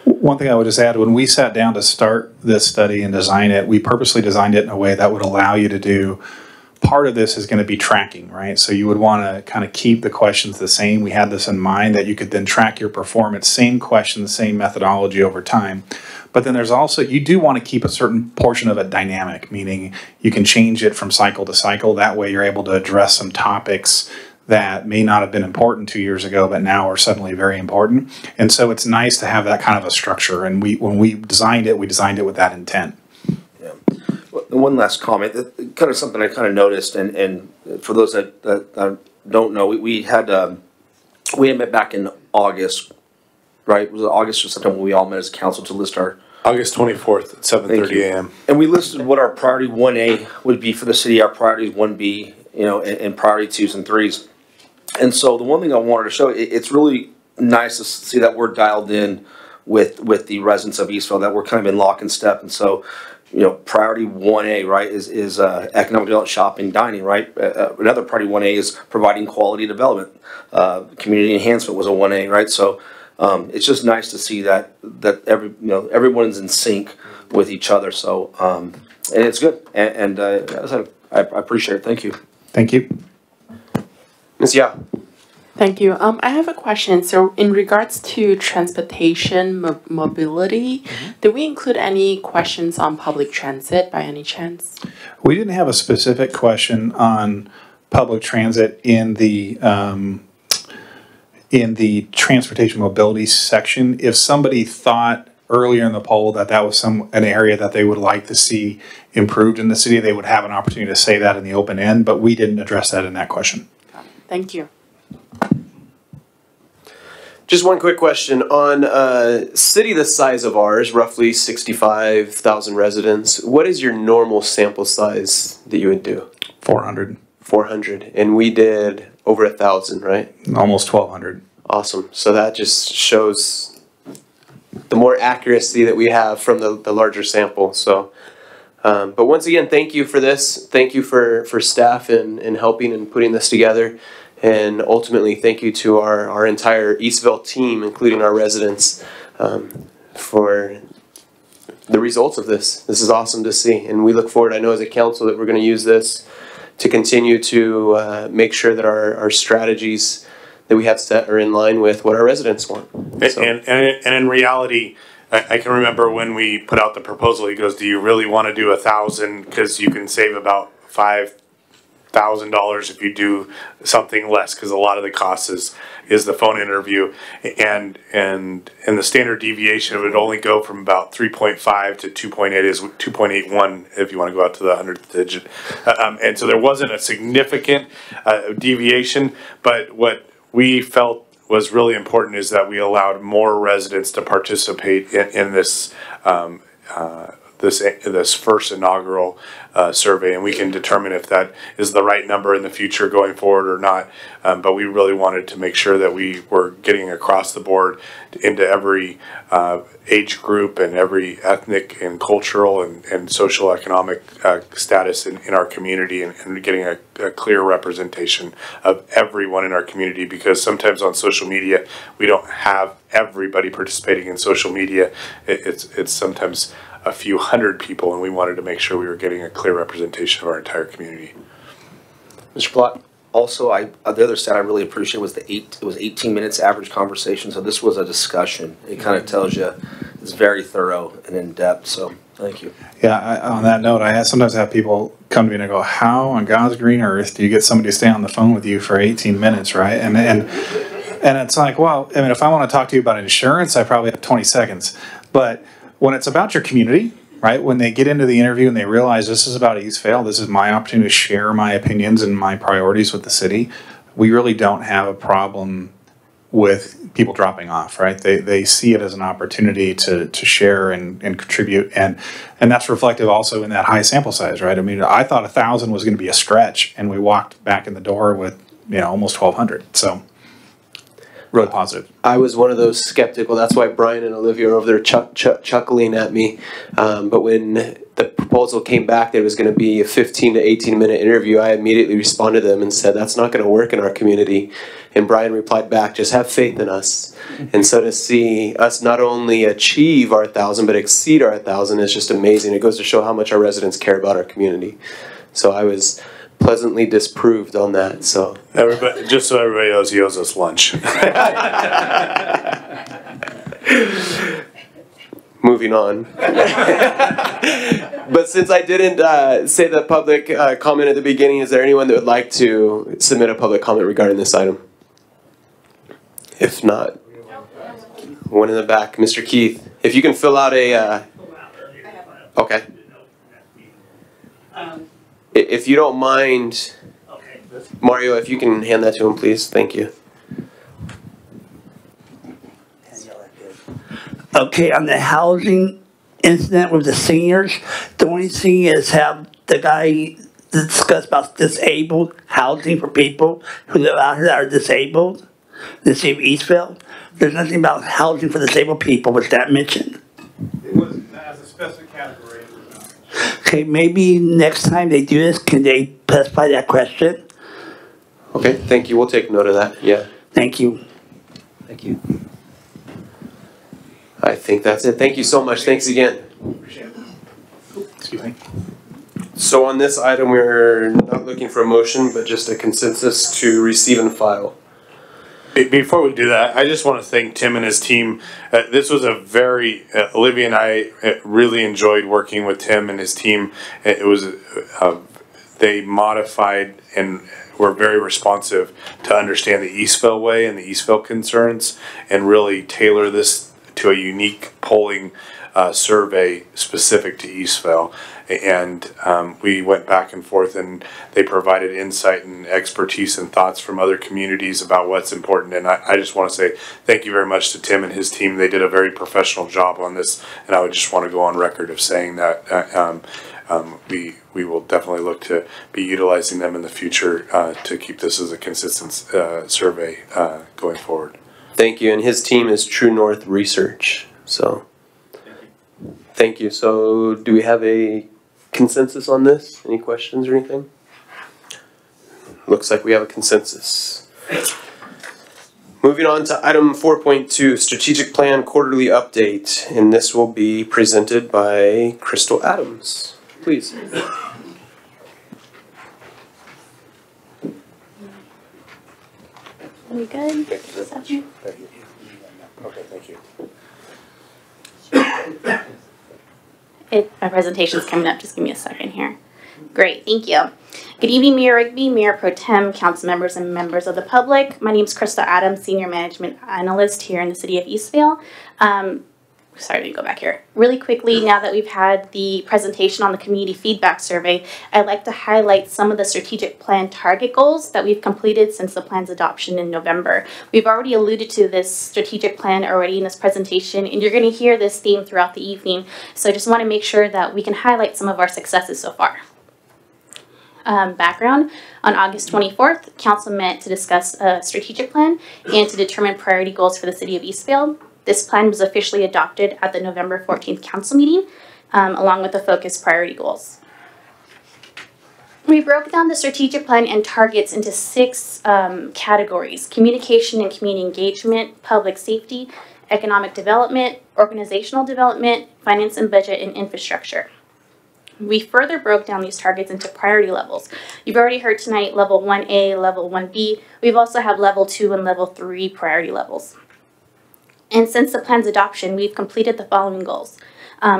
one thing I would just add, when we sat down to start this study and design it, we purposely designed it in a way that would allow you to do, part of this is going to be tracking, right? So you would want to kind of keep the questions the same. We had this in mind that you could then track your performance, same questions, same methodology over time. But then there's also, you do want to keep a certain portion of it dynamic, meaning you can change it from cycle to cycle. That way you're able to address some topics that may not have been important 2 years ago, but now are suddenly very important. And so it's nice to have that kind of a structure. And when we designed it with that intent. Yeah. One last comment, kind of something I kind of noticed, and for those that don't know, we had met back in August, right? Was it August or September when we all met as a council to list our August 24th at 7:30 a.m. And we listed what our priority 1A would be for the city, our priorities 1B, you know, and priority 2s and 3s. And so the one thing I wanted to show, it's really nice to see that we're dialed in with the residents of Eastville, that we're kind of in lock and step. And so, you know, priority 1A, right, is economic development, shopping, dining, right? Another priority 1A is providing quality development. Community enhancement was a 1A, right? So it's just nice to see that everyone's in sync with each other. So and it's good. And as I appreciate it. Thank you. Thank you. Ms. Yao. Thank you. I have a question. So in regards to transportation mobility, did we include any questions on public transit by any chance? We didn't have a specific question on public transit in the transportation mobility section. If somebody thought earlier in the poll that was an area that they would like to see improved in the city, they would have an opportunity to say that in the open end, but we didn't address that in that question. Thank you. Just one quick question. On a city the size of ours, roughly 65,000 residents, what is your normal sample size that you would do? 400. 400. And we did over 1,000, right? Almost 1,200. Awesome. So that just shows the more accuracy that we have from the larger sample. So, but once again, thank you for this. Thank you for staff in helping and putting this together. And ultimately, thank you to our entire Eastville team, including our residents, for the results of this. This is awesome to see. And we look forward, I know as a council, that we're going to use this to continue to make sure that our strategies that we have set are in line with what our residents want. So. And in reality, I can remember when we put out the proposal, he goes, do you really want to do 1,000? Because you can save about $5,000 if you do something less, because a lot of the cost is the phone interview, and the standard deviation would only go from about 3.5 to 2.8 is 2.81 if you want to go out to the 100th digit, and so there wasn't a significant deviation, but what we felt was really important is that we allowed more residents to participate in this this first inaugural survey, and we can determine if that is the right number in the future going forward or not. But we really wanted to make sure that we were getting across the board into every age group and every ethnic and cultural and social economic status in our community, and getting a clear representation of everyone in our community, because sometimes on social media we don't have everybody participating in social media. It's sometimes a few hundred people, and we wanted to make sure we were getting a clear representation of our entire community. Mr. Plott? Also, the other stat I really appreciate was it was 18 minutes average conversation. So this was a discussion. It kind of tells you it's very thorough and in depth. So thank you. Yeah, on that note, I sometimes have people come to me and I go, how on God's green earth do you get somebody to stay on the phone with you for 18 minutes, right? And it's like, well, I mean, if I want to talk to you about insurance, I probably have 20 seconds. But when it's about your community, right, when they get into the interview and they realize this is about Eastvale, this is my opportunity to share my opinions and my priorities with the city, we really don't have a problem with people dropping off, right? They see it as an opportunity to share and contribute, and that's reflective also in that high sample size, right? I mean, I thought 1,000 was going to be a stretch, and we walked back in the door with, you know, almost 1,200. So really positive. I was one of those skeptical. That's why Brian and Olivia are over there chuckling at me. But when the proposal came back that it was going to be a 15 to 18 minute interview, I immediately responded to them and said, that's not going to work in our community. And Brian replied back, just have faith in us. And so to see us not only achieve our 1,000, but exceed our 1,000 is just amazing. It goes to show how much our residents care about our community. So I was pleasantly disproved on that. So Everybody, just so everybody knows, he owes us lunch. Moving on. But since I didn't say the public comment at the beginning, is there anyone that would like to submit a public comment regarding this item? If not, one in the back, Mr. Keith. If you can fill out a... okay. If you don't mind, Mario, if you can hand that to him, please. Thank you. Okay, on the housing incident with the seniors, the only thing is have the guy discuss about disabled housing for people who live out here that are disabled, the city of Eastvale. There's nothing about housing for disabled people. Was that mentioned? It wasn't as a specific category. Okay, maybe next time they do this, can they specify that question? Okay, thank you. We'll take note of that. Yeah. Thank you. Thank you. I think that's it. Thank you so much. Thanks again. Excuse me. So on this item, we're not looking for a motion, but just a consensus to receive and file. Before we do that, I just want to thank Tim and his team. This was a very, Olivia and I really enjoyed working with Tim and his team. It was, they modified and were very responsive to understand the Eastvale way and the Eastvale concerns, and really tailor this to a unique polling survey specific to Eastvale. And we went back and forth, and they provided insight and expertise and thoughts from other communities about what's important. And I just want to say thank you very much to Tim and his team. They did a very professional job on this, and I would just want to go on record of saying that we will definitely look to be utilizing them in the future to keep this as a consistent survey going forward. Thank you. And his team is True North Research. So thank you. So do we have a consensus on this? Any questions or anything? Looks like we have a consensus. Moving on to item 4.2, Strategic Plan Quarterly Update. And this will be presented by Crystal Adams. Please. Are we good? Okay, thank you. My presentation's coming up. Just give me a second here. Great, thank you. Good evening, Mayor Rigby, Mayor Pro Tem, council members, and members of the public. My name is Krista Adams, Senior Management Analyst here in the City of Eastvale. sorry to go back here. Really quickly, now that we've had the presentation on the community feedback survey, I'd like to highlight some of the strategic plan target goals that we've completed since the plan's adoption in November. We've already alluded to this strategic plan already in this presentation, and you're going to hear this theme throughout the evening. So I just want to make sure that we can highlight some of our successes so far. Background, on August 24th, Council met to discuss a strategic plan and to determine priority goals for the City of Eastvale. This plan was officially adopted at the November 14th Council meeting, along with the focused priority goals. We broke down the strategic plan and targets into 6 categories: communication and community engagement, public safety, economic development, organizational development, finance and budget, and infrastructure. We further broke down these targets into priority levels. You've already heard tonight level 1A, level 1B. We've also have level 2 and level 3 priority levels. And since the plan's adoption, we've completed the following goals.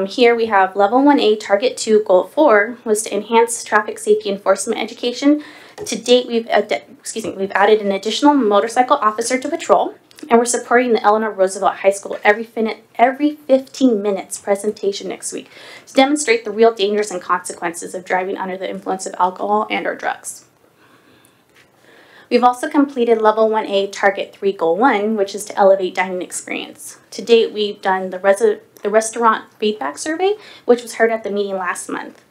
Here we have level 1A, target 2, goal 4 was to enhance traffic safety enforcement education. To date, we've added an additional motorcycle officer to patrol, and we're supporting the Eleanor Roosevelt High School every 15 minutes presentation next week to demonstrate the real dangers and consequences of driving under the influence of alcohol and/or drugs. We've also completed level 1A, target 3, goal 1, which is to elevate dining experience. To date, we've done the restaurant feedback survey, which was heard at the meeting last month.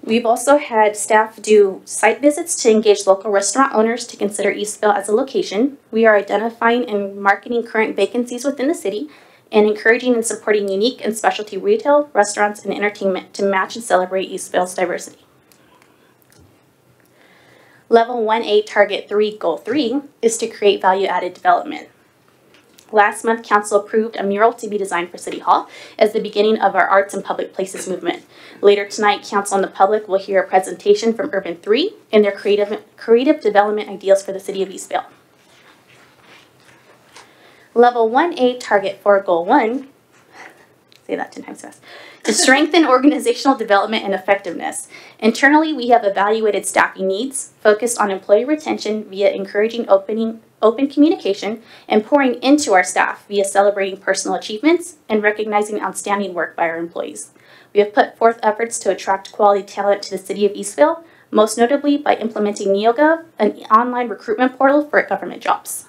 We've also had staff do site visits to engage local restaurant owners to consider Eastvale as a location. We are identifying and marketing current vacancies within the city and encouraging and supporting unique and specialty retail, restaurants, and entertainment to match and celebrate Eastvale's diversity. Level 1A, target 3, goal 3 is to create value-added development. Last month, Council approved a mural to be designed for City Hall as the beginning of our Arts and Public Places movement. Later tonight, Council and the public will hear a presentation from Urban 3 and their creative development ideals for the City of Eastvale. Level 1A, target 4, goal 1, say that 10 times fast, to strengthen organizational development and effectiveness. Internally, we have evaluated staffing needs, focused on employee retention via encouraging open communication, and pouring into our staff via celebrating personal achievements and recognizing outstanding work by our employees. We have put forth efforts to attract quality talent to the City of Eastvale, most notably by implementing NeoGov, an online recruitment portal for government jobs.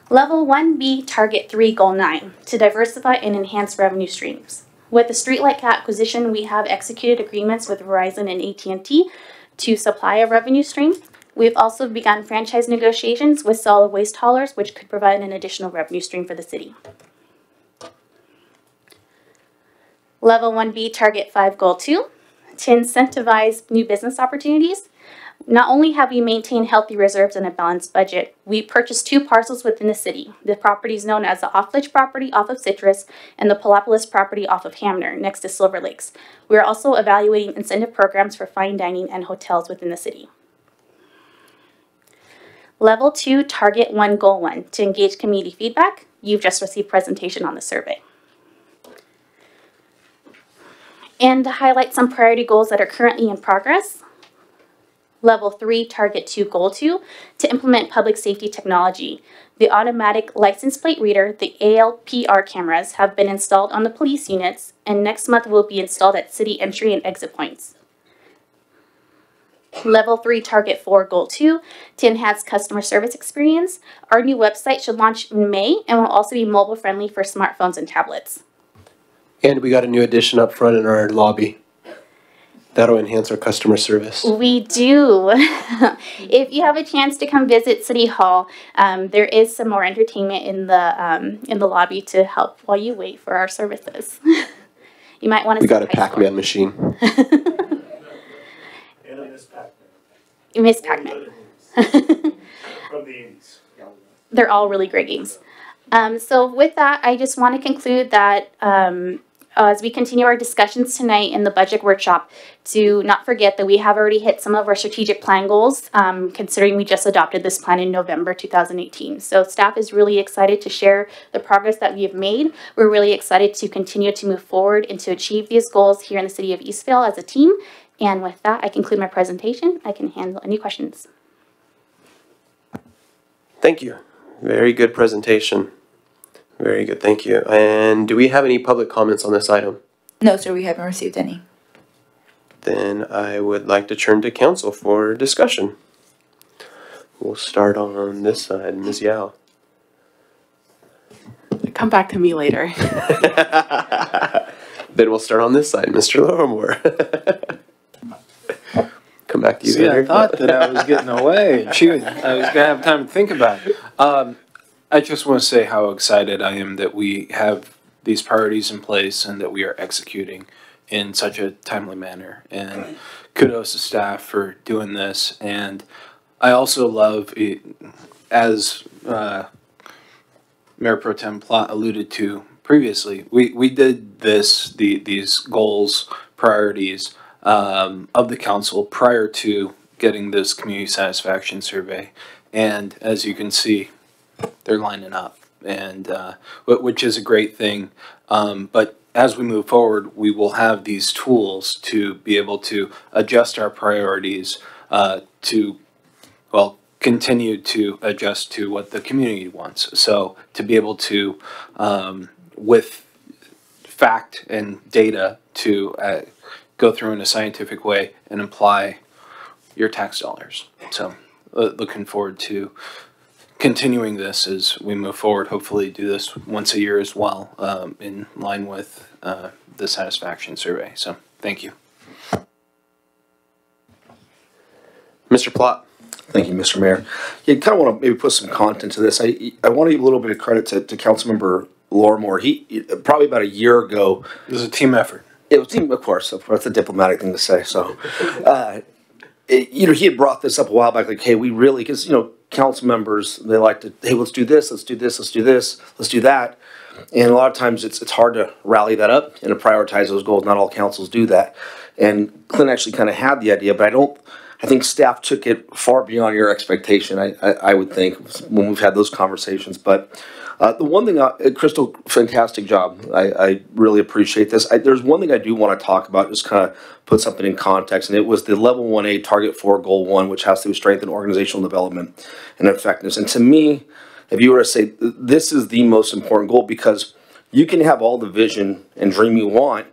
Level 1B, target 3, goal 9, to diversify and enhance revenue streams. With the streetlight acquisition, we have executed agreements with Verizon and AT&T to supply a revenue stream. We've also begun franchise negotiations with solid waste haulers, which could provide an additional revenue stream for the city. Level 1B, target 5, goal 2, to incentivize new business opportunities. Not only have we maintained healthy reserves and a balanced budget, we purchased 2 parcels within the city. The properties known as the Off-Ledge property off of Citrus and the Palopolis property off of Hamner next to Silver Lakes. We are also evaluating incentive programs for fine dining and hotels within the city. Level 2, target 1, goal 1, to engage community feedback. You've just received presentation on the survey. And to highlight some priority goals that are currently in progress. Level 3, target 2, goal 2, to implement public safety technology. The automatic license plate reader, the ALPR cameras, have been installed on the police units, and next month will be installed at city entry and exit points. Level 3, target 4, goal 2, to enhance customer service experience. Our new website should launch in May and will also be mobile friendly for smartphones and tablets. And we got a new addition up front in our lobby. That'll enhance our customer service. We do. If you have a chance to come visit City Hall, there is some more entertainment in the lobby to help while you wait for our services. You might want to. We got a Pac-Man machine. And a Miss Pac-Man. Miss Pac-Man. From the 80s. They're all really great games. So with that, I just want to conclude that as we continue our discussions tonight in the budget workshop, to not forget that we have already hit some of our strategic plan goals, considering we just adopted this plan in November 2018. So staff is really excited to share the progress that we have made. We're really excited to continue to move forward and to achieve these goals here in the City of Eastvale as a team. And with that, I conclude my presentation. I can handle any questions. Thank you. Very good presentation. Very good, thank you. And do we have any public comments on this item? No, sir, we haven't received any. Then I would like to turn to council for discussion. We'll start on this side, Ms. Yao. Come back to me later. Then we'll start on this side, Mr. Livermore. Come back to you. See, I later. thought that I was getting away. I was gonna have time to think about it. I just want to say how excited I am that we have these priorities in place and that we are executing in such a timely manner. And kudos to staff for doing this. And I also love, as Mayor Pro Tem Plott alluded to previously, we did these goals, priorities of the council prior to getting this community satisfaction survey. And as you can see, they're lining up, and which is a great thing. But as we move forward, we will have these tools to be able to adjust our priorities to, well, continue to adjust to what the community wants. So to be able to, with fact and data, to go through in a scientific way and apply your tax dollars. So looking forward to continuing this as we move forward. Hopefully do this once a year as well, in line with the satisfaction survey. So thank you. Mr. Plott. Thank you, Mr. Mayor. You kind of want to maybe put some content to this. I want to give a little bit of credit to Councilmember Lormore. He probably about a year ago. It was a team effort. It was team, of course. That's a diplomatic thing to say. So, he had brought this up a while back. Like, hey, we really, because council members, they like to, hey, let's do this, let's do this, let's do this, let's do that. And a lot of times it's hard to rally that up and to prioritize those goals. Not all councils do that. And Clint actually kind of had the idea, but I think staff took it far beyond your expectation, I would think, when we've had those conversations. But the one thing, Crystal, fantastic job. I really appreciate this. There's one thing I do want to talk about, just kind of put something in context, and it was the Level 1A Target 4 Goal 1, which has to do with strengthen organizational development and effectiveness. And to me, if you were to say, this is the most important goal, because you can have all the vision and dream you want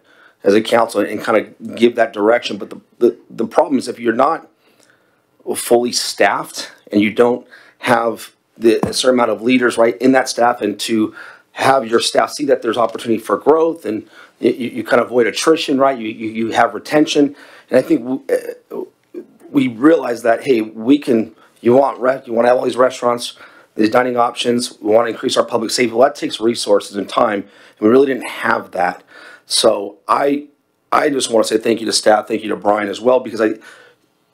as a council and kind of give that direction, but the problem is if you're not fully staffed and you don't have a certain amount of leaders right in that staff, and to have your staff see that there's opportunity for growth, and you kind of avoid attrition, right? You have retention. And I think we realize that, hey, you want to have all these restaurants, these dining options, we want to increase our public safety. Well, that takes resources and time, and we really didn't have that. So I just want to say thank you to staff, thank you to Brian as well, because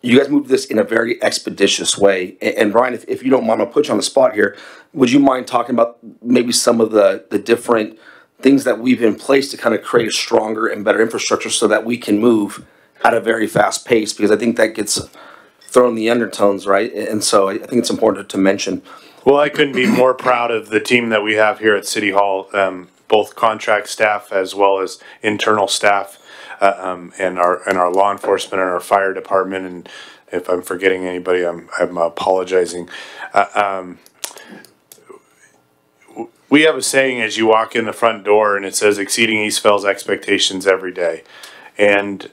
you guys moved this in a very expeditious way. And Brian, if you don't mind, I'll put you on the spot here. Would you mind talking about maybe some of the different things that we've in place to kind of create a stronger and better infrastructure so that we can move at a very fast pace? Because I think that gets thrown in the undertones, right? And so I think it's important to mention. Well, I couldn't be more proud of the team that we have here at City Hall, both contract staff as well as internal staff. And our law enforcement and our fire department, and if I'm forgetting anybody, I'm apologizing. We have a saying as you walk in the front door, and it says exceeding Eastvale's expectations every day, and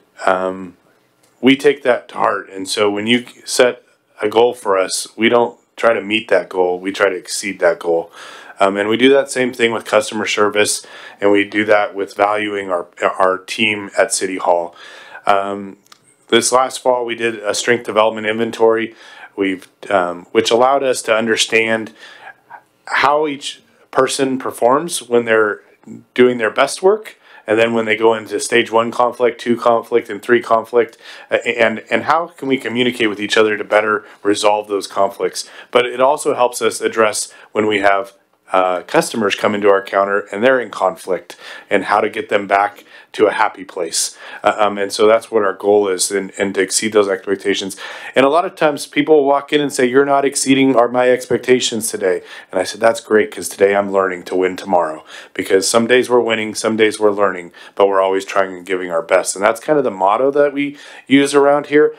we take that to heart. And so when you set a goal for us, we don't try to meet that goal, we try to exceed that goal. And we do that same thing with customer service, and we do that with valuing our team at City Hall. This last fall, we did a strength development inventory, which allowed us to understand how each person performs when they're doing their best work, and then when they go into stage 1 conflict, 2 conflict, and 3 conflict, and how can we communicate with each other to better resolve those conflicts. But it also helps us address when we have customers come into our counter and they're in conflict, and how to get them back to a happy place. And so that's what our goal is, and to exceed those expectations. And a lot of times people walk in and say, you're not exceeding my expectations today. And I said, that's great, because today I'm learning to win tomorrow. Because some days we're winning, some days we're learning, but we're always trying and giving our best. And that's kind of the motto that we use around here.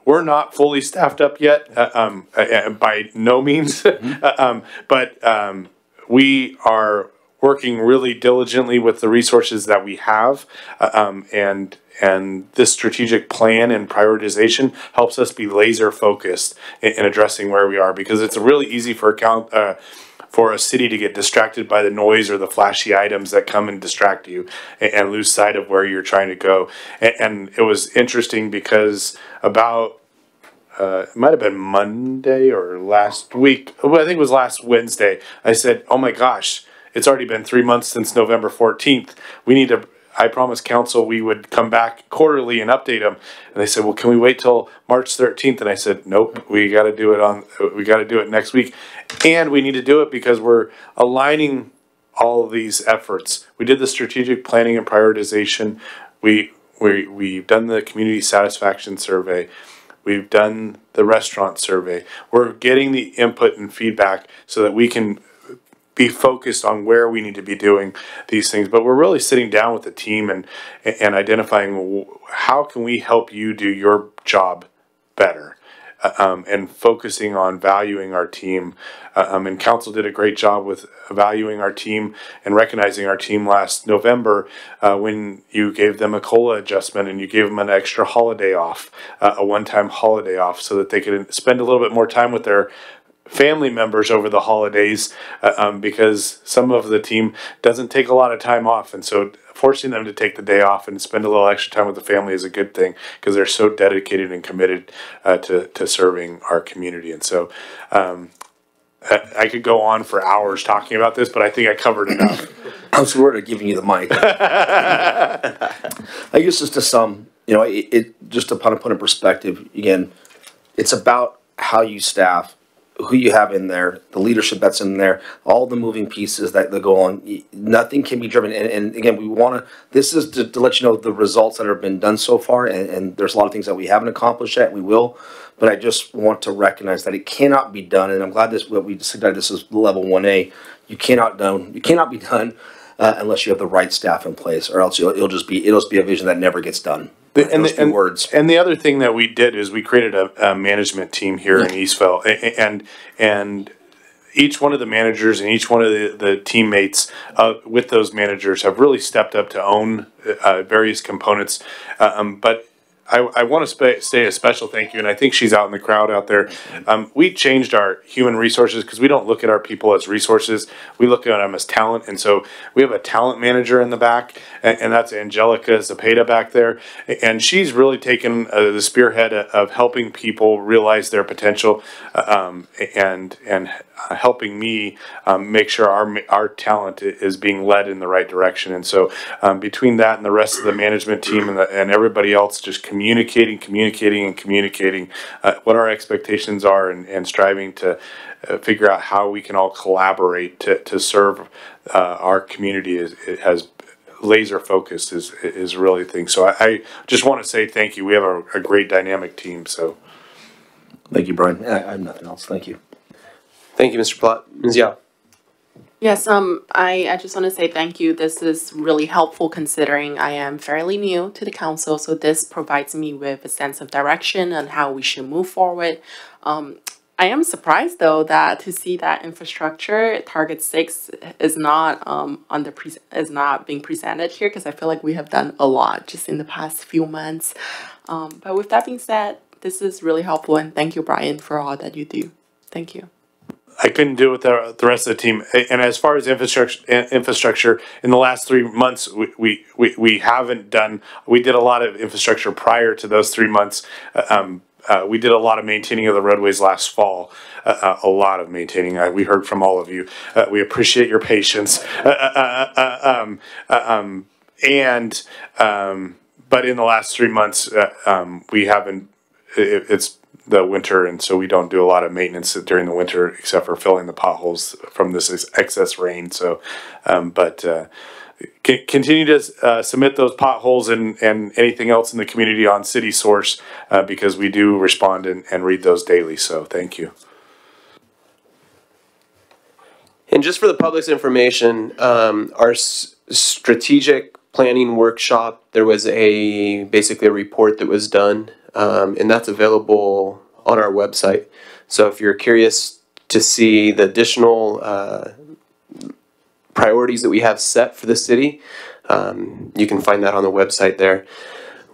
We're not fully staffed up yet, by no means, but we are working really diligently with the resources that we have, and this strategic plan and prioritization helps us be laser focused in addressing where we are, because it's really easy for a city to get distracted by the noise or the flashy items that come and distract you and lose sight of where you're trying to go. And it was interesting because about it might have been Monday or last week. Well, I think it was last Wednesday. I said, "Oh my gosh, it's already been 3 months since November 14th. We need to." I promised council we would come back quarterly and update them. And they said, "Well, can we wait till March 13th?" And I said, "Nope, we got to do it next week, and we need to do it because we're aligning all of these efforts. We did the strategic planning and prioritization. We've done the community satisfaction survey." We've done the restaurant survey. We're getting the input and feedback so that we can be focused on where we need to be doing these things. But we're really sitting down with the team and identifying how can we help you do your job better, and focusing on valuing our team. And council did a great job with valuing our team and recognizing our team last November when you gave them a COLA adjustment and you gave them an extra holiday off, a one-time holiday off, so that they could spend a little bit more time with their family members over the holidays, because some of the team doesn't take a lot of time off, and so forcing them to take the day off and spend a little extra time with the family is a good thing because they're so dedicated and committed to serving our community. And so I could go on for hours talking about this, but I think I covered enough. I was worried of giving you the mic. I guess just to sum, it just to put in perspective, again, it's about how you staff, who you have in there, the leadership that's in there, all the moving pieces that go on. Nothing can be driven. And again, this is to let you know the results that have been done so far. And there's a lot of things that we haven't accomplished yet. We will. But I just want to recognize that it cannot be done. And I'm glad what we decided this is level 1A. You cannot be done unless you have the right staff in place, or else it'll just be a vision that never gets done. And the other thing that we did is we created a management team here in Eastville, and each one of the managers and each one of the teammates with those managers have really stepped up to own various components. But I want to say a special thank you, and I think she's out in the crowd out there. We changed our human resources because we don't look at our people as resources. We look at them as talent, and so we have a talent manager in the back, and that's Angelica Zepeda back there. And she's really taken the spearhead of helping people realize their potential, and helping me make sure our talent is being led in the right direction. And so between that and the rest of the management team and everybody else just communicating what our expectations are and striving to figure out how we can all collaborate to serve our community has laser focused is really the thing. So I just want to say thank you. We have a great dynamic team. So thank you, Brian. I have nothing else. Thank you. Thank you, Mr. Plott. Ms. Yao. Yes, I just want to say thank you. This is really helpful considering I am fairly new to the council, so this provides me with a sense of direction on how we should move forward. I am surprised though to see that infrastructure target 6 is not is not being presented here, because I feel like we have done a lot just in the past few months. But with that being said, this is really helpful, and thank you, Brian, for all that you do. Thank you. I couldn't do it with the rest of the team. And as far as infrastructure, in the last 3 months, we haven't done. We did a lot of infrastructure prior to those 3 months. We did a lot of maintaining of the roadways last fall. A lot of maintaining. We heard from all of you. We appreciate your patience. But in the last 3 months, we haven't. It's the winter, and so we don't do a lot of maintenance during the winter except for filling the potholes from this excess rain. So continue to submit those potholes and anything else in the community on City Source, because we do respond and read those daily. So thank you. And just for the public's information, our strategic planning workshop, there was basically a report that was done, and that's available on our website. So if you're curious to see the additional priorities that we have set for the city. You can find that on the website there.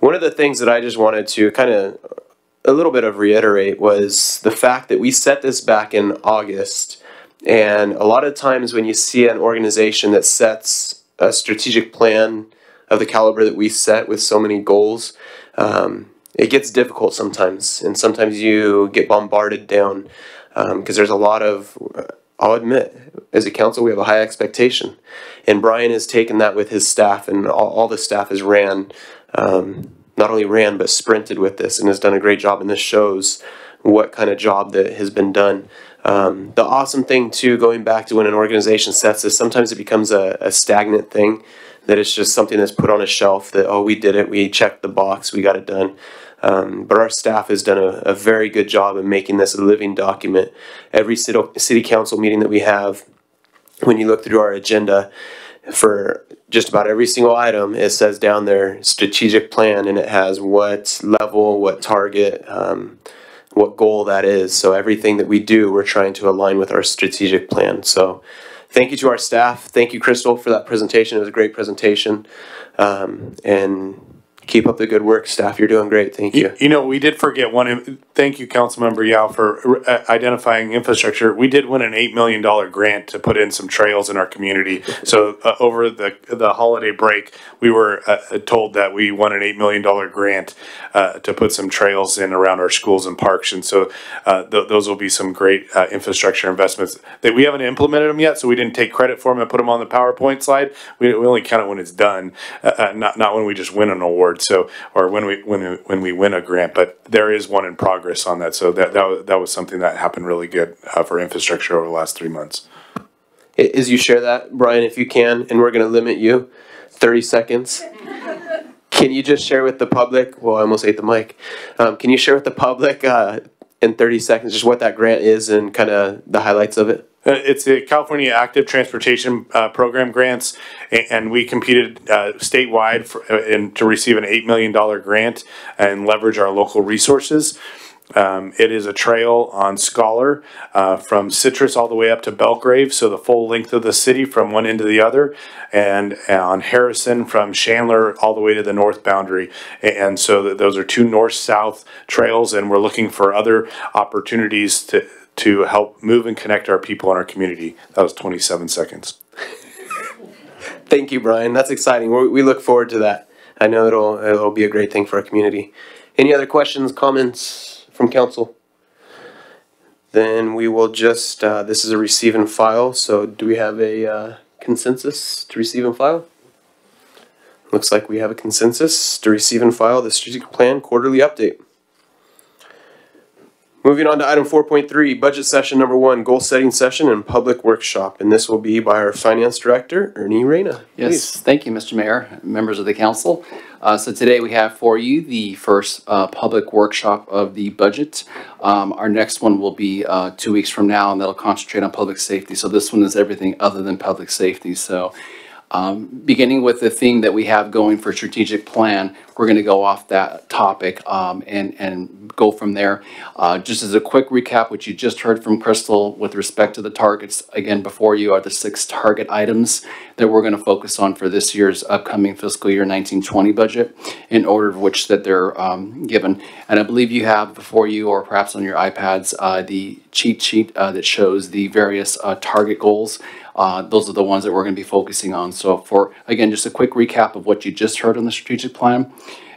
One of the things that I just wanted to kind of a little bit of reiterate was the fact that we set this back in August. And a lot of times when you see an organization that sets a strategic plan of the caliber that we set with so many goals, it gets difficult sometimes. And sometimes you get bombarded down because there's a lot of, I'll admit, as a council, we have a high expectation. And Brian has taken that with his staff, and all the staff has ran, not only ran, but sprinted with this and has done a great job. And this shows what kind of job that has been done. The awesome thing, too, going back to when an organization sets this, sometimes it becomes a stagnant thing, that it's just something that's put on a shelf that, oh, we did it, we checked the box, we got it done. But our staff has done a very good job in making this a living document. Every city council meeting that we have, when you look through our agenda, for just about every single item, it says down there strategic plan, and it has what level, what target, what goal that is. So everything that we do, we're trying to align with our strategic plan. So thank you to our staff. Thank you, Crystal, for that presentation. It was a great presentation. And keep up the good work, staff. You're doing great. Thank you. You know, we did forget one. Thank you, Councilmember Yao, for identifying infrastructure. We did win an $8 million grant to put in some trails in our community. So over the holiday break, we were told that we won an $8 million grant to put some trails in around our schools and parks. And so those will be some great infrastructure investments that we haven't implemented them yet. So we didn't take credit for them and put them on the PowerPoint slide. We only count it when it's done, not when we just win an award. So, or when we win a grant, but there is one in progress on that. So that was something that happened really good for infrastructure over the last 3 months. As you share that, Brian, if you can, and we're going to limit you 30 seconds. Can you just share with the public? Well, I almost ate the mic. Can you share with the public in 30 seconds just what that grant is and kind of the highlights of it? It's the California Active Transportation Program grants, and we competed statewide to receive an $8 million grant and leverage our local resources. It is a trail on Scholar from Citrus all the way up to Belgrave, so the full length of the city from one end to the other, and on Harrison from Chandler all the way to the north boundary. And so those are two north-south trails, and we're looking for other opportunities to help move and connect our people in our community. That was 27 seconds. Thank you, Brian. That's exciting. We look forward to that. I know it'll be a great thing for our community. Any other questions, comments from council? Then we will just, this is a receive and file. So do we have a consensus to receive and file? Looks like we have a consensus to receive and file the strategic plan quarterly update. Moving on to item 4.3, budget session number 1, goal setting session and public workshop. And this will be by our finance director, Ernie Reyna. Yes, thank you, Mr. Mayor, members of the council. So today we have for you the first public workshop of the budget. Our next one will be 2 weeks from now, and that'll concentrate on public safety. So this one is everything other than public safety. So beginning with the theme that we have going for strategic plan, we're going to go off that topic and go from there. Just as a quick recap, what you just heard from Crystal with respect to the targets, again, before you are the 6 target items that we're going to focus on for this year's upcoming fiscal year 1920 budget, in order of which that they're given. And I believe you have before you, or perhaps on your iPads, the cheat sheet that shows the various target goals. Those are the ones that we're going to be focusing on. So for, again, just a quick recap of what you just heard on the strategic plan.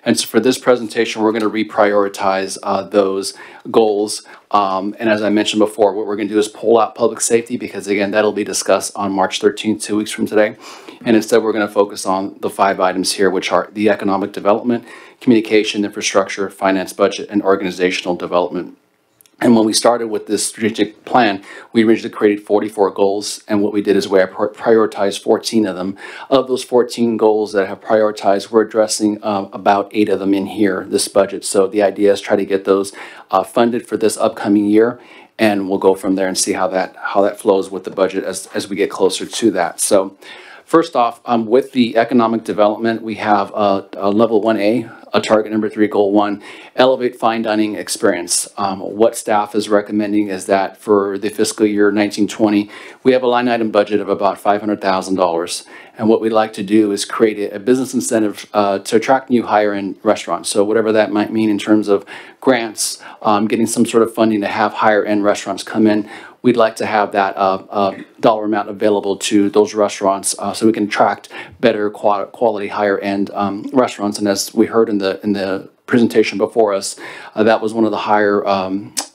And so for this presentation, we're going to reprioritize those goals. And as I mentioned before, what we're going to do is pull out public safety, because again, that'll be discussed on March 13th, 2 weeks from today. And instead, we're going to focus on the 5 items here, which are the economic development, communication, infrastructure, finance, budget, and organizational development. And when we started with this strategic plan, we originally created 44 goals, and what we did is we prioritized 14 of them. Of those 14 goals that I have prioritized, we're addressing about 8 of them in here, this budget. So the idea is try to get those funded for this upcoming year, and we'll go from there and see how that flows with the budget as we get closer to that. So first off, with the economic development, we have a level 1A target number 3, goal 1, elevate fine dining experience. What staff is recommending is that for the fiscal year 1920, we have a line item budget of about $500,000. And what we'd like to do is create a business incentive to attract new higher-end restaurants. So whatever that might mean in terms of grants, getting some sort of funding to have higher-end restaurants come in. We'd like to have that dollar amount available to those restaurants so we can attract better quality, higher-end restaurants. And as we heard in the presentation before us, that was one of the higher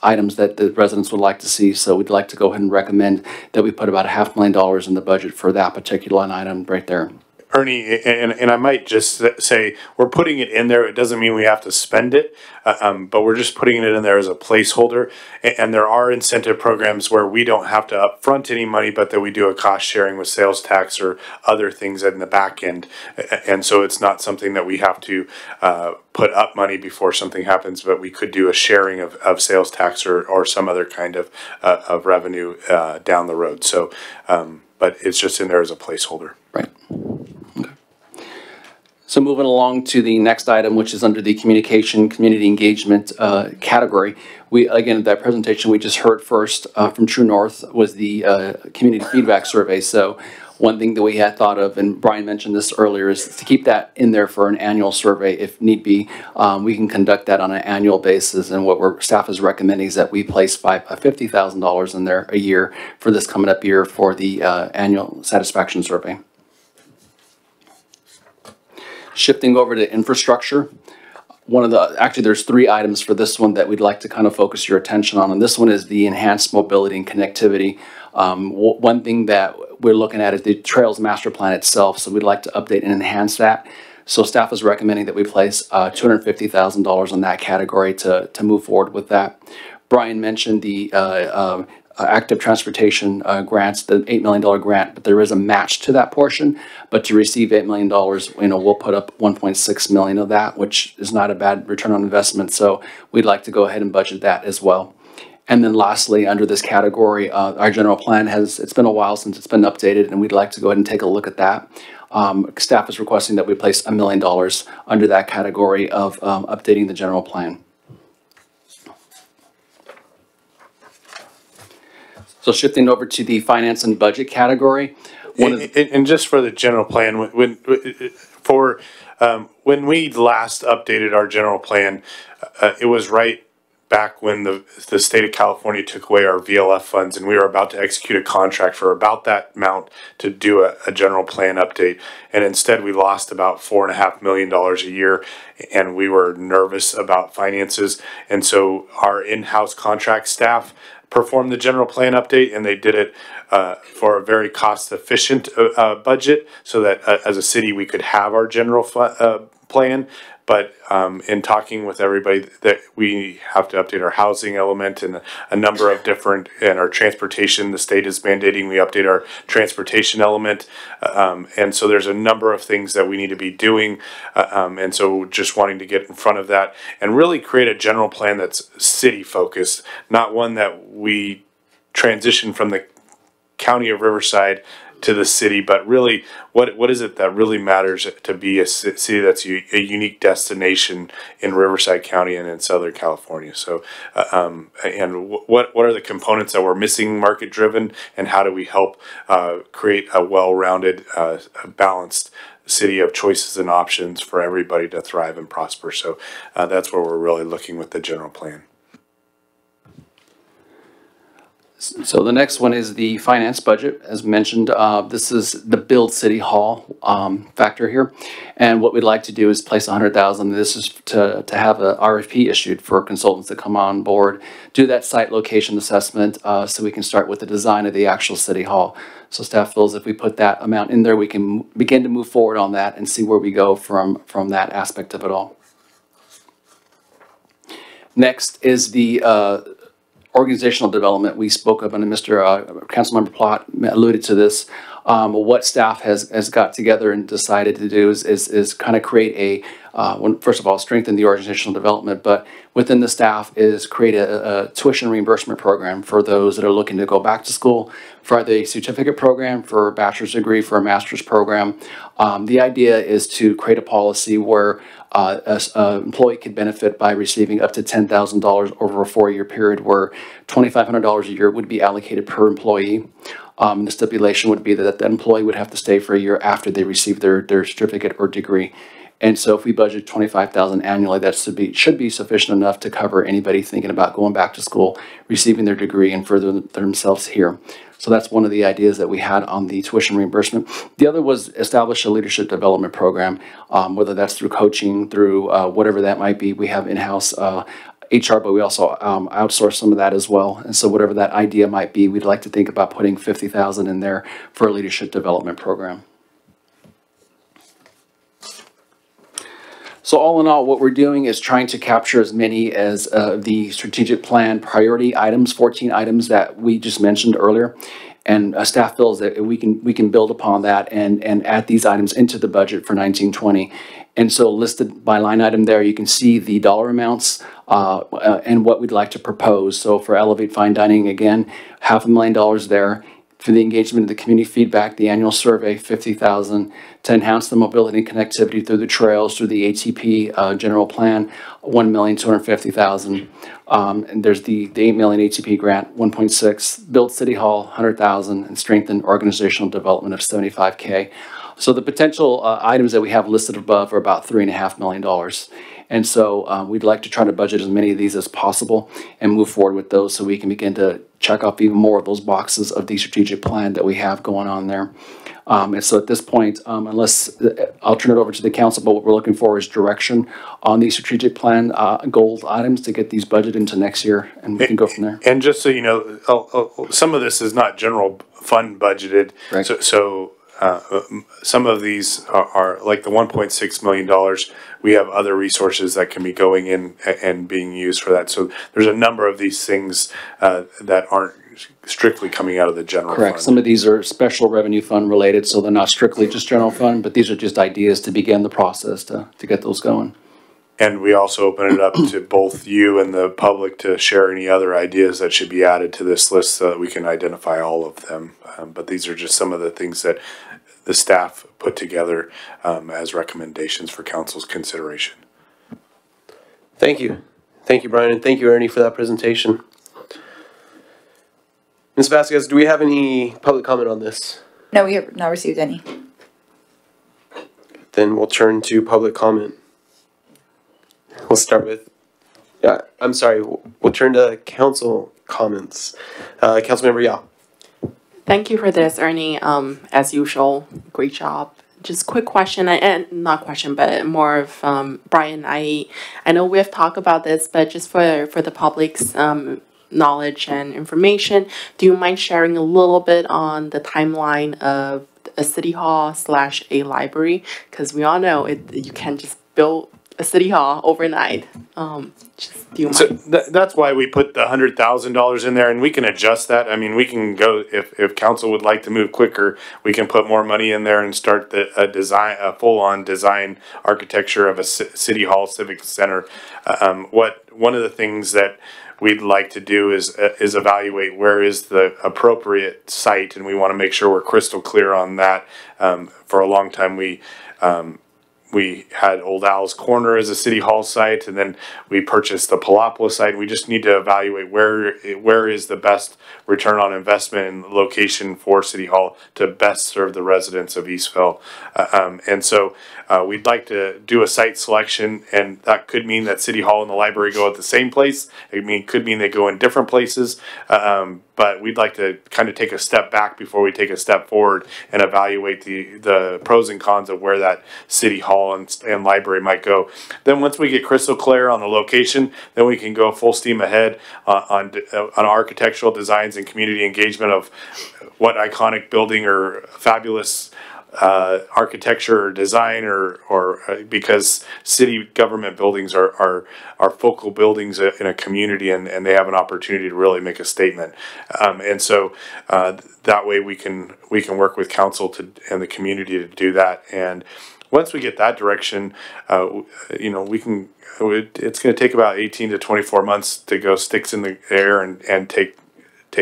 items that the residents would like to see. So we'd like to go ahead and recommend that we put about $500,000 in the budget for that particular line item right there. Ernie, and I might just say, we're putting it in there. It doesn't mean we have to spend it, but we're just putting it in there as a placeholder. And there are incentive programs where we don't have to upfront any money, but that we do a cost sharing with sales tax or other things in the back end. And so it's not something that we have to put up money before something happens, but we could do a sharing of sales tax or some other kind of revenue down the road. So, but it's just in there as a placeholder. Right. Okay. So moving along to the next item, which is under the communication, community engagement category. Again, that presentation we just heard first from True North was the community feedback survey. So one thing that we had thought of, and Brian mentioned this earlier, is to keep that in there for an annual survey if need be. We can conduct that on an annual basis, and what staff is recommending is that we place $50,000 in there a year for this coming up year for the annual satisfaction survey. Shifting over to infrastructure. Actually there's 3 items for this one that we'd like to kind of focus your attention on, and this one is the enhanced mobility and connectivity. One thing that we're looking at is the Trails Master Plan itself, so we'd like to update and enhance that. So staff is recommending that we place $250,000 in that category to move forward with that. Brian mentioned the active transportation grants, the $8 million grant, but there is a match to that portion. But to receive $8 million, we'll put up $1.6 million of that, which is not a bad return on investment. So we'd like to go ahead and budget that as well. And then lastly, under this category, our general plan it's been a while since it's been updated, and we'd like to go ahead and take a look at that. Staff is requesting that we place $1 million under that category of updating the general plan. So shifting over to the finance and budget category. And just for the general plan, when we last updated our general plan, it was right back when the state of California took away our VLF funds, and we were about to execute a contract for about that amount to do a general plan update. And instead we lost about $4.5 million a year, and we were nervous about finances. And so our in-house contract staff performed the general plan update, and they did it for a very cost-efficient budget, so that as a city we could have our general plan. But in talking with everybody, that we have to update our housing element and a number of different, and our transportation, the state is mandating we update our transportation element. And so there's a number of things that we need to be doing. And so just wanting to get in front of that and really create a general plan that's city focused, not one that we transition from the county of Riverside to the city, but really what is it that really matters to be a city that's a unique destination in Riverside County and in Southern California. So and what are the components that we're missing market driven, and how do we help create a well-rounded balanced city of choices and options for everybody to thrive and prosper. So that's where we're really looking with the general plan. So the next one is the finance budget. As mentioned, this is the build city hall factor here. And what we'd like to do is place $100,000. This is to have a RFP issued for consultants to come on board, do that site location assessment so we can start with the design of the actual city hall. So staff feels if we put that amount in there, we can begin to move forward on that and see where we go from that aspect of it all. Next is the organizational development we spoke of, and Mr. Councilmember Plott alluded to this. What staff has got together and decided to do is kind of create first of all, strengthen the organizational development, but within the staff is create a tuition reimbursement program for those that are looking to go back to school, for the certificate program, for a bachelor's degree, for a master's program. The idea is to create a policy where an employee could benefit by receiving up to $10,000 over a 4-year period, where $2,500 a year would be allocated per employee. The stipulation would be that the employee would have to stay for a year after they receive their certificate or degree. And so if we budget $25,000 annually, that should be sufficient enough to cover anybody thinking about going back to school, receiving their degree, and furthering themselves here. So that's one of the ideas that we had on the tuition reimbursement. The other was establish a leadership development program, whether that's through coaching, through whatever that might be. We have in-house HR, but we also outsource some of that as well. And so whatever that idea might be, we'd like to think about putting $50,000 in there for a leadership development program. So all in all, what we're doing is trying to capture as many as the strategic plan priority items, 14 items that we just mentioned earlier. And staff feels that we can build upon that and add these items into the budget for 1920. And so listed by line item there, you can see the dollar amounts and what we'd like to propose. So for Elevate Fine Dining, again, $500,000 there. For the engagement of the community feedback, the annual survey, $50,000. To enhance the mobility and connectivity through the trails, through the ATP general plan, $1,250,000. And there's the $8 million ATP grant, 1.6. Build City Hall, $100,000, and strengthen organizational development of $75K. So the potential items that we have listed above are about $3.5 million. And so we'd like to try to budget as many of these as possible and move forward with those so we can begin to check off even more of those boxes of the strategic plan that we have going on there. And so at this point, unless I'll turn it over to the council, but what we're looking for is direction on the strategic plan goals items to get these budgeted into next year, and we can go from there. And just so you know, some of this is not general fund budgeted. Right. So some of these are like the $1.6 million. We have other resources that can be going in and being used for that. So there's a number of these things that aren't strictly coming out of the general Correct. fund. Some of these are special revenue fund related, so they're not strictly just general fund, but these are just ideas to begin the process to get those going. And we also open it up to both you and the public to share any other ideas that should be added to this list so that we can identify all of them. But these are just some of the things that the staff put together as recommendations for council's consideration. Thank you. Thank you, Brian, and thank you, Ernie, for that presentation. Ms. Vasquez, do we have any public comment on this? No, we have not received any. Then we'll turn to public comment. We'll start with, I'm sorry, we'll turn to council comments. Councilmember Yao. Thank you for this, Ernie. As usual, great job. Just quick question, and not question, but more of Brian. I know we have talked about this, but just for the public's knowledge and information, do you mind sharing a little bit on the timeline of a city hall / a library? Because we all know you can't just build a city hall overnight. Just do you mind? So that's why we put the $100,000 in there, and we can adjust that. I mean, we can go if council would like to move quicker, we can put more money in there and start a full-on design architecture of a city hall, civic center. One of the things that we'd like to do is evaluate where is the appropriate site, and we want to make sure we're crystal clear on that. For a long time, we had Old Owl's Corner as a city hall site, and then we purchased the Palapua site. We just need to evaluate where is the best return on investment and location for city hall to best serve the residents of Eastville. And so we'd like to do a site selection, and that could mean that city hall and the library go at the same place. Could mean they go in different places. But we'd like to kind of take a step back before we take a step forward and evaluate the pros and cons of where that city hall and library might go. Then once we get crystal clear on the location, then we can go full steam ahead on architectural designs and community engagement of what iconic building or fabulous architecture or design or because city government buildings are focal buildings in a community, and they have an opportunity to really make a statement. And so that way we can work with council and the community to do that. And once we get that direction, you know, it's going to take about 18 to 24 months to go sticks in the air and take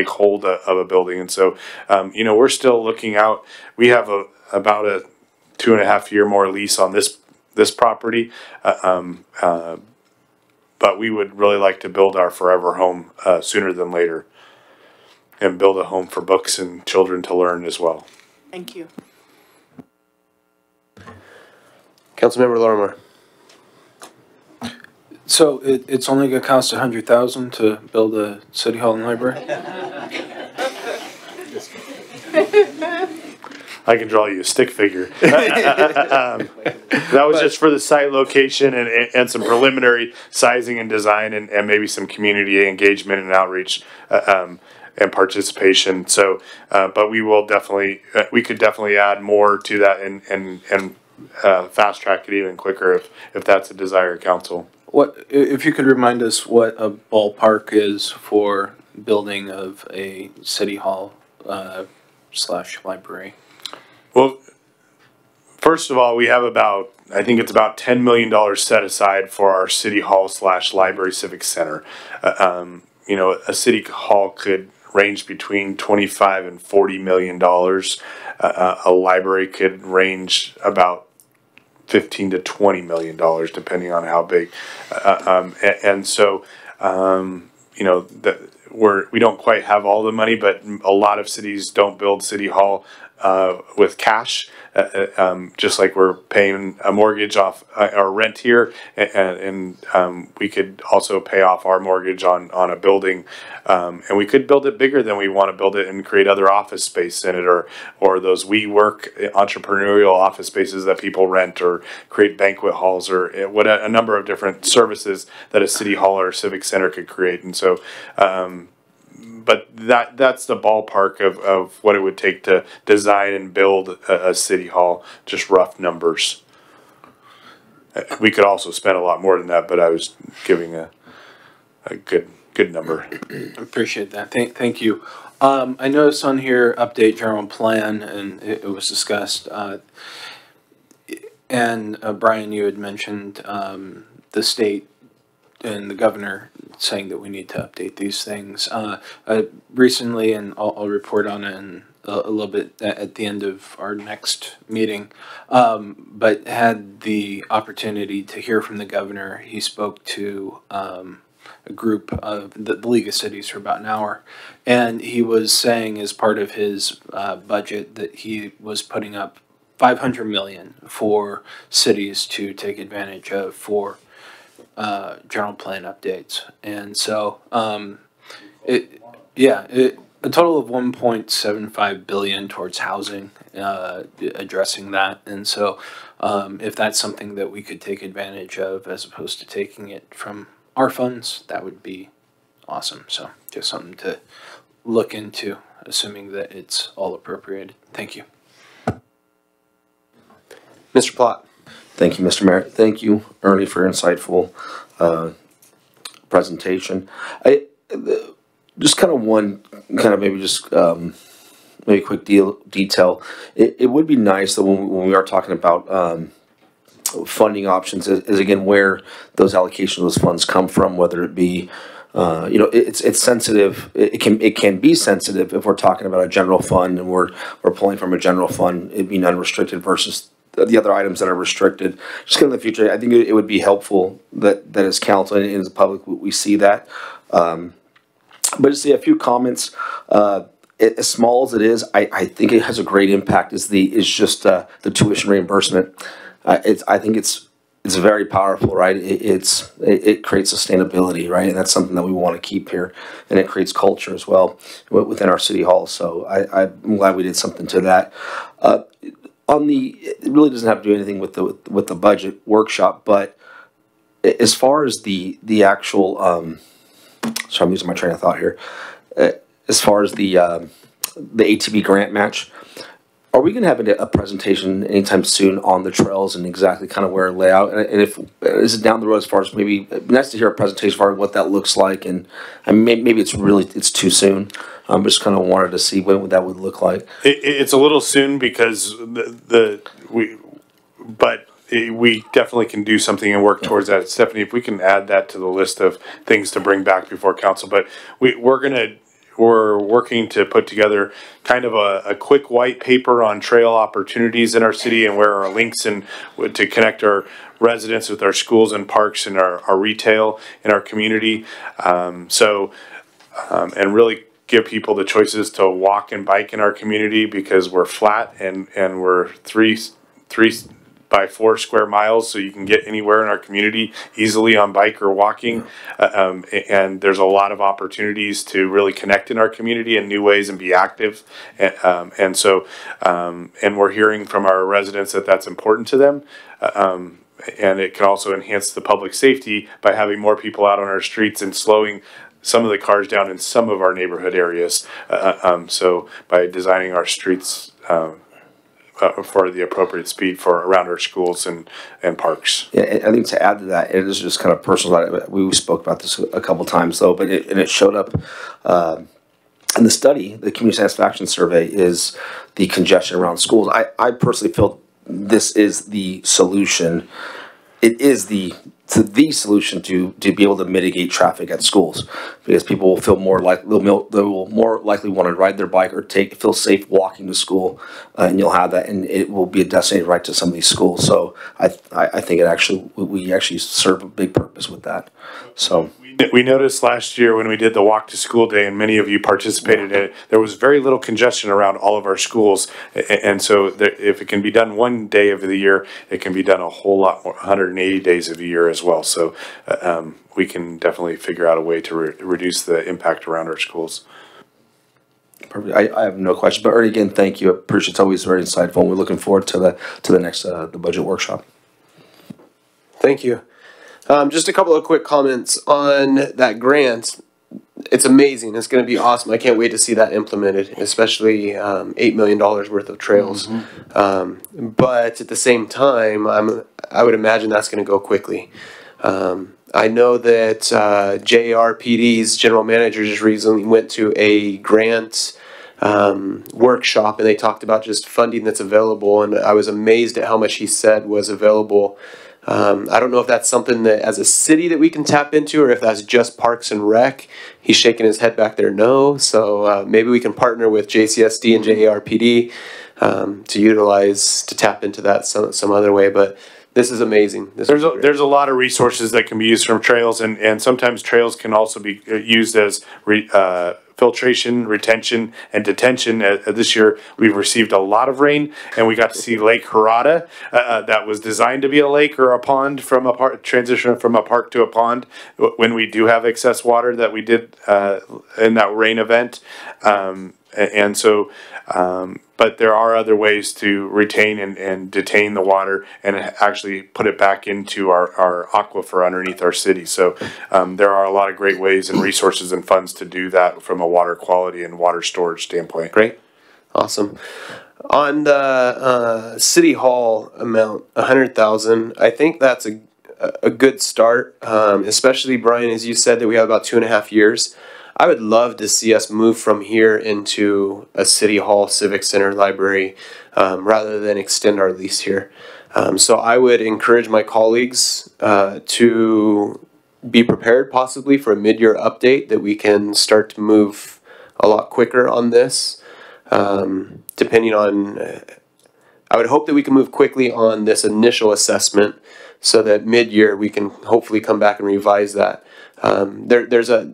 hold of a building. And so, you know, we're still looking out. We have about a 2.5 year more lease on this property. But we would really like to build our forever home sooner than later, and build a home for books and children to learn as well. Thank you. Councilmember Lorimer. So it's only gonna cost $100,000 to build a city hall and library? I can draw you a stick figure. That was just for the site location and some preliminary sizing and design and maybe some community engagement and outreach and participation. So, but we will definitely, we could definitely add more to that and fast track it even quicker if that's a desire of council. What, if you could remind us what a ballpark is for building of a city hall slash library? Well, first of all, we have about, I think it's about $10 million set aside for our city hall slash library civic center. You know, a city hall could range between 25 and $40 million. A library could range about 15 to $20 million, depending on how big. And so, you know, we don't quite have all the money, but a lot of cities don't build city hall with cash, just like we're paying a mortgage off our rent here, and we could also pay off our mortgage on a building, and we could build it bigger than we want to build it and create other office space in it, or those WeWork entrepreneurial office spaces that people rent, or create banquet halls, or what a number of different services that a city hall or civic center could create. And so but that's the ballpark of what it would take to design and build a city hall, just rough numbers. We could also spend a lot more than that, but I was giving a good number. Appreciate that. Thank you. I noticed on here update general plan, and it was discussed. And Brian, you had mentioned the state and the governor saying that we need to update these things. Recently, and I'll report on it in a little bit at the end of our next meeting, but had the opportunity to hear from the governor. He spoke to a group of the League of Cities for about an hour, and he was saying as part of his budget that he was putting up $500 million for cities to take advantage of for general plan updates. And so a total of 1.75 billion towards housing, addressing that. And so if that's something that we could take advantage of as opposed to taking it from our funds, that would be awesome. So just something to look into, assuming that it's all appropriated. Thank you. Mr. Plott. Thank you, Mr. Mayor. Thank you, Ernie, for your insightful presentation. Just kind of one, maybe quick detail. It would be nice that when we are talking about funding options, is again where those allocations of those funds come from, whether it be you know, it's sensitive. It can be sensitive if we're talking about a general fund and we're pulling from a general fund, it being unrestricted versus the other items that are restricted. Just in the future, I think it would be helpful that as council and as the public we see that. But just a few comments. As small as it is, I think it has a great impact. Is just the tuition reimbursement. I think it's very powerful, right? It creates sustainability, right? And that's something that we want to keep here, and it creates culture as well within our city hall. So I'm glad we did something to that. It really doesn't have to do anything with the budget workshop, but as far as the actual, so I'm losing my train of thought here. As far as the ATB grant match, are we going to have a presentation anytime soon on the trails and exactly kind of where layout? And if is it down the road as far as maybe nice to hear a presentation as far as what that looks like, and maybe it's too soon. Just kind of wanted to see what that would look like. It's a little soon because but we definitely can do something and work towards that. Stephanie, if we can add that to the list of things to bring back before council, but we're working to put together kind of a quick white paper on trail opportunities in our city and where our links and to connect our residents with our schools and parks and our retail in our community. And really give people the choices to walk and bike in our community, because we're flat and we're 3x4 square miles, so you can get anywhere in our community easily on bike or walking. And there's a lot of opportunities to really connect in our community in new ways and be active. And we're hearing from our residents that that's important to them. And it can also enhance the public safety by having more people out on our streets and slowing some of the cars down in some of our neighborhood areas. So by designing our streets for the appropriate speed for around our schools and parks. Yeah, I think to add to that, it is just kind of personal. We spoke about this a couple times though, but it showed up in the study. The community satisfaction survey is the congestion around schools. I personally feel this is the solution. It is the solution to be able to mitigate traffic at schools, because people will feel more like they will more likely want to ride their bike or feel safe walking to school, and you'll have that, and it will be a designated right to some of these schools. So I think we actually serve a big purpose with that. So. We noticed last year when we did the Walk to School Day, and many of you participated in it, there was very little congestion around all of our schools. And so if it can be done one day of the year, it can be done a whole lot more, 180 days of the year as well. So we can definitely figure out a way to reduce the impact around our schools. Perfect. I have no question. But Ernie, again, thank you. I appreciate it. It's always very insightful. And we're looking forward to the next the budget workshop. Thank you. Just a couple of quick comments on that grant. It's amazing. It's going to be awesome. I can't wait to see that implemented, especially $8 million worth of trails. Mm-hmm. But at the same time, I would imagine that's going to go quickly. I know that JRPD's general manager just recently went to a grant workshop, and they talked about just funding that's available, and I was amazed at how much he said was available. I don't know if that's something that as a city that we can tap into, or if that's just Parks and Rec. He's shaking his head back there no. So maybe we can partner with JCSD and JARPD to tap into that some other way. But this is amazing. There's a lot of resources that can be used from trails, and sometimes trails can also be used as filtration, retention, and detention. This year, we've received a lot of rain, and we got to see Lake Harada, that was designed to be a lake or a pond from transition from a park to a pond when we do have excess water that we did in that rain event. But there are other ways to retain and detain the water and actually put it back into our aquifer underneath our city. So there are a lot of great ways and resources and funds to do that from a water quality and water storage standpoint. Great. Awesome. On the City Hall amount, $100,000, I think that's a good start, especially, Brian, as you said, that we have about 2.5 years. I would love to see us move from here into a City Hall, Civic Center, library, rather than extend our lease here. So I would encourage my colleagues to be prepared possibly for a mid-year update, that we can start to move a lot quicker on this. Depending on, I would hope that we can move quickly on this initial assessment, so that mid-year we can hopefully come back and revise that. There's a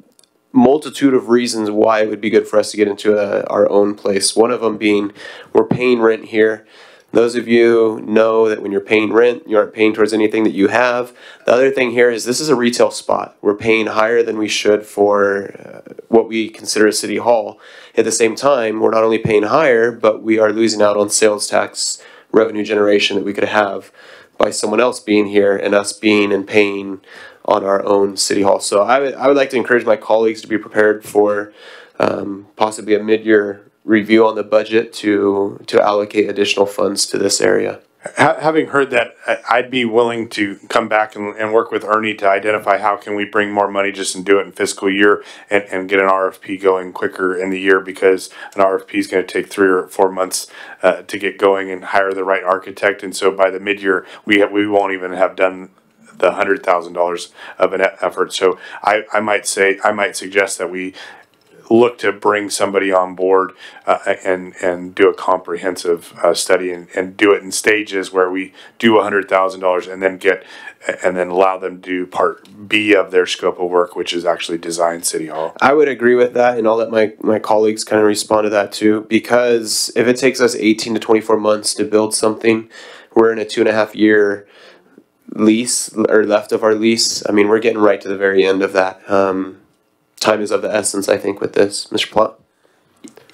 multitude of reasons why it would be good for us to get into our own place. One of them being we're paying rent here. Those of you know that when you're paying rent, you aren't paying towards anything that you have. The other thing here is this is a retail spot. We're paying higher than we should for what we consider a city hall. At the same time, we're not only paying higher, but we are losing out on sales tax revenue generation that we could have by someone else being here and us being and paying on our own city hall. So I would like to encourage my colleagues to be prepared for possibly a mid-year review on the budget to allocate additional funds to this area. Having heard that, I'd be willing to come back and work with Ernie to identify how can we bring more money just and do it in fiscal year and get an RFP going quicker in the year, because an RFP is going to take 3 or 4 months to get going and hire the right architect. And so by the mid-year, we won't even have done the $100,000 of an effort. So I might suggest that we look to bring somebody on board and do a comprehensive study and do it in stages where we do $100,000 and then allow them to do part B of their scope of work, which is actually design City Hall. I would agree with that, and I'll let my colleagues kind of respond to that too, because if it takes us 18 to 24 months to build something, we're in a 2.5 year lease or left of our lease. I mean, we're getting right to the very end of that. Time is of the essence, I think, with this. Mr. Plott?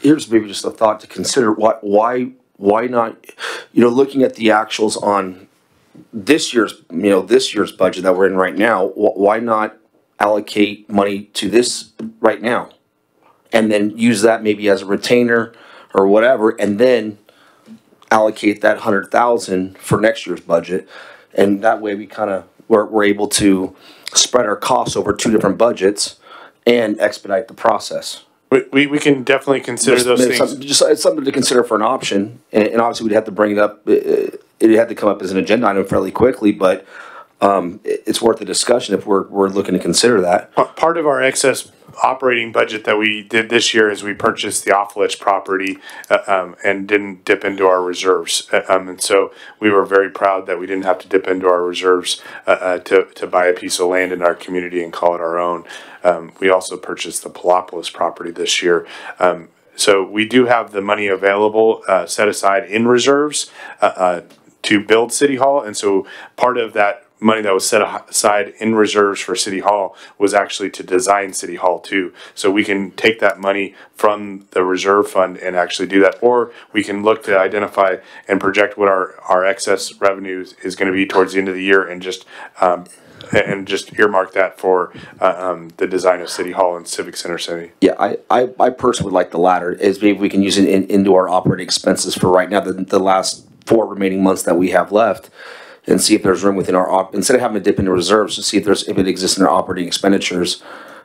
Here's maybe just a thought to consider. Why not, looking at the actuals on this year's budget that we're in right now, why not allocate money to this right now? And then use that maybe as a retainer or whatever, and then allocate that $100,000 for next year's budget. And that way we're able to spread our costs over 2 different budgets and expedite the process. We can definitely consider those things. It's something to consider for an option, and obviously we'd have to bring it up. It had to come up as an agenda item fairly quickly, but it's worth a discussion if we're looking to consider that. Part of our excess operating budget that we did this year is we purchased the off-lich property and didn't dip into our reserves. And so we were very proud that we didn't have to dip into our reserves to buy a piece of land in our community and call it our own. We also purchased the Palopolis property this year. So we do have the money available set aside in reserves to build City Hall. And so part of that money that was set aside in reserves for City Hall was actually to design City Hall too. So we can take that money from the reserve fund and actually do that, or we can look to identify and project what our excess revenues is going to be towards the end of the year and just earmark that for the design of City Hall and Civic Center City. Yeah, I personally would like the latter, is maybe we can use it into our operating expenses for right now, the last 4 remaining months that we have left, and see if there's room within our instead of having to dip into reserves, to see if it exists in our operating expenditures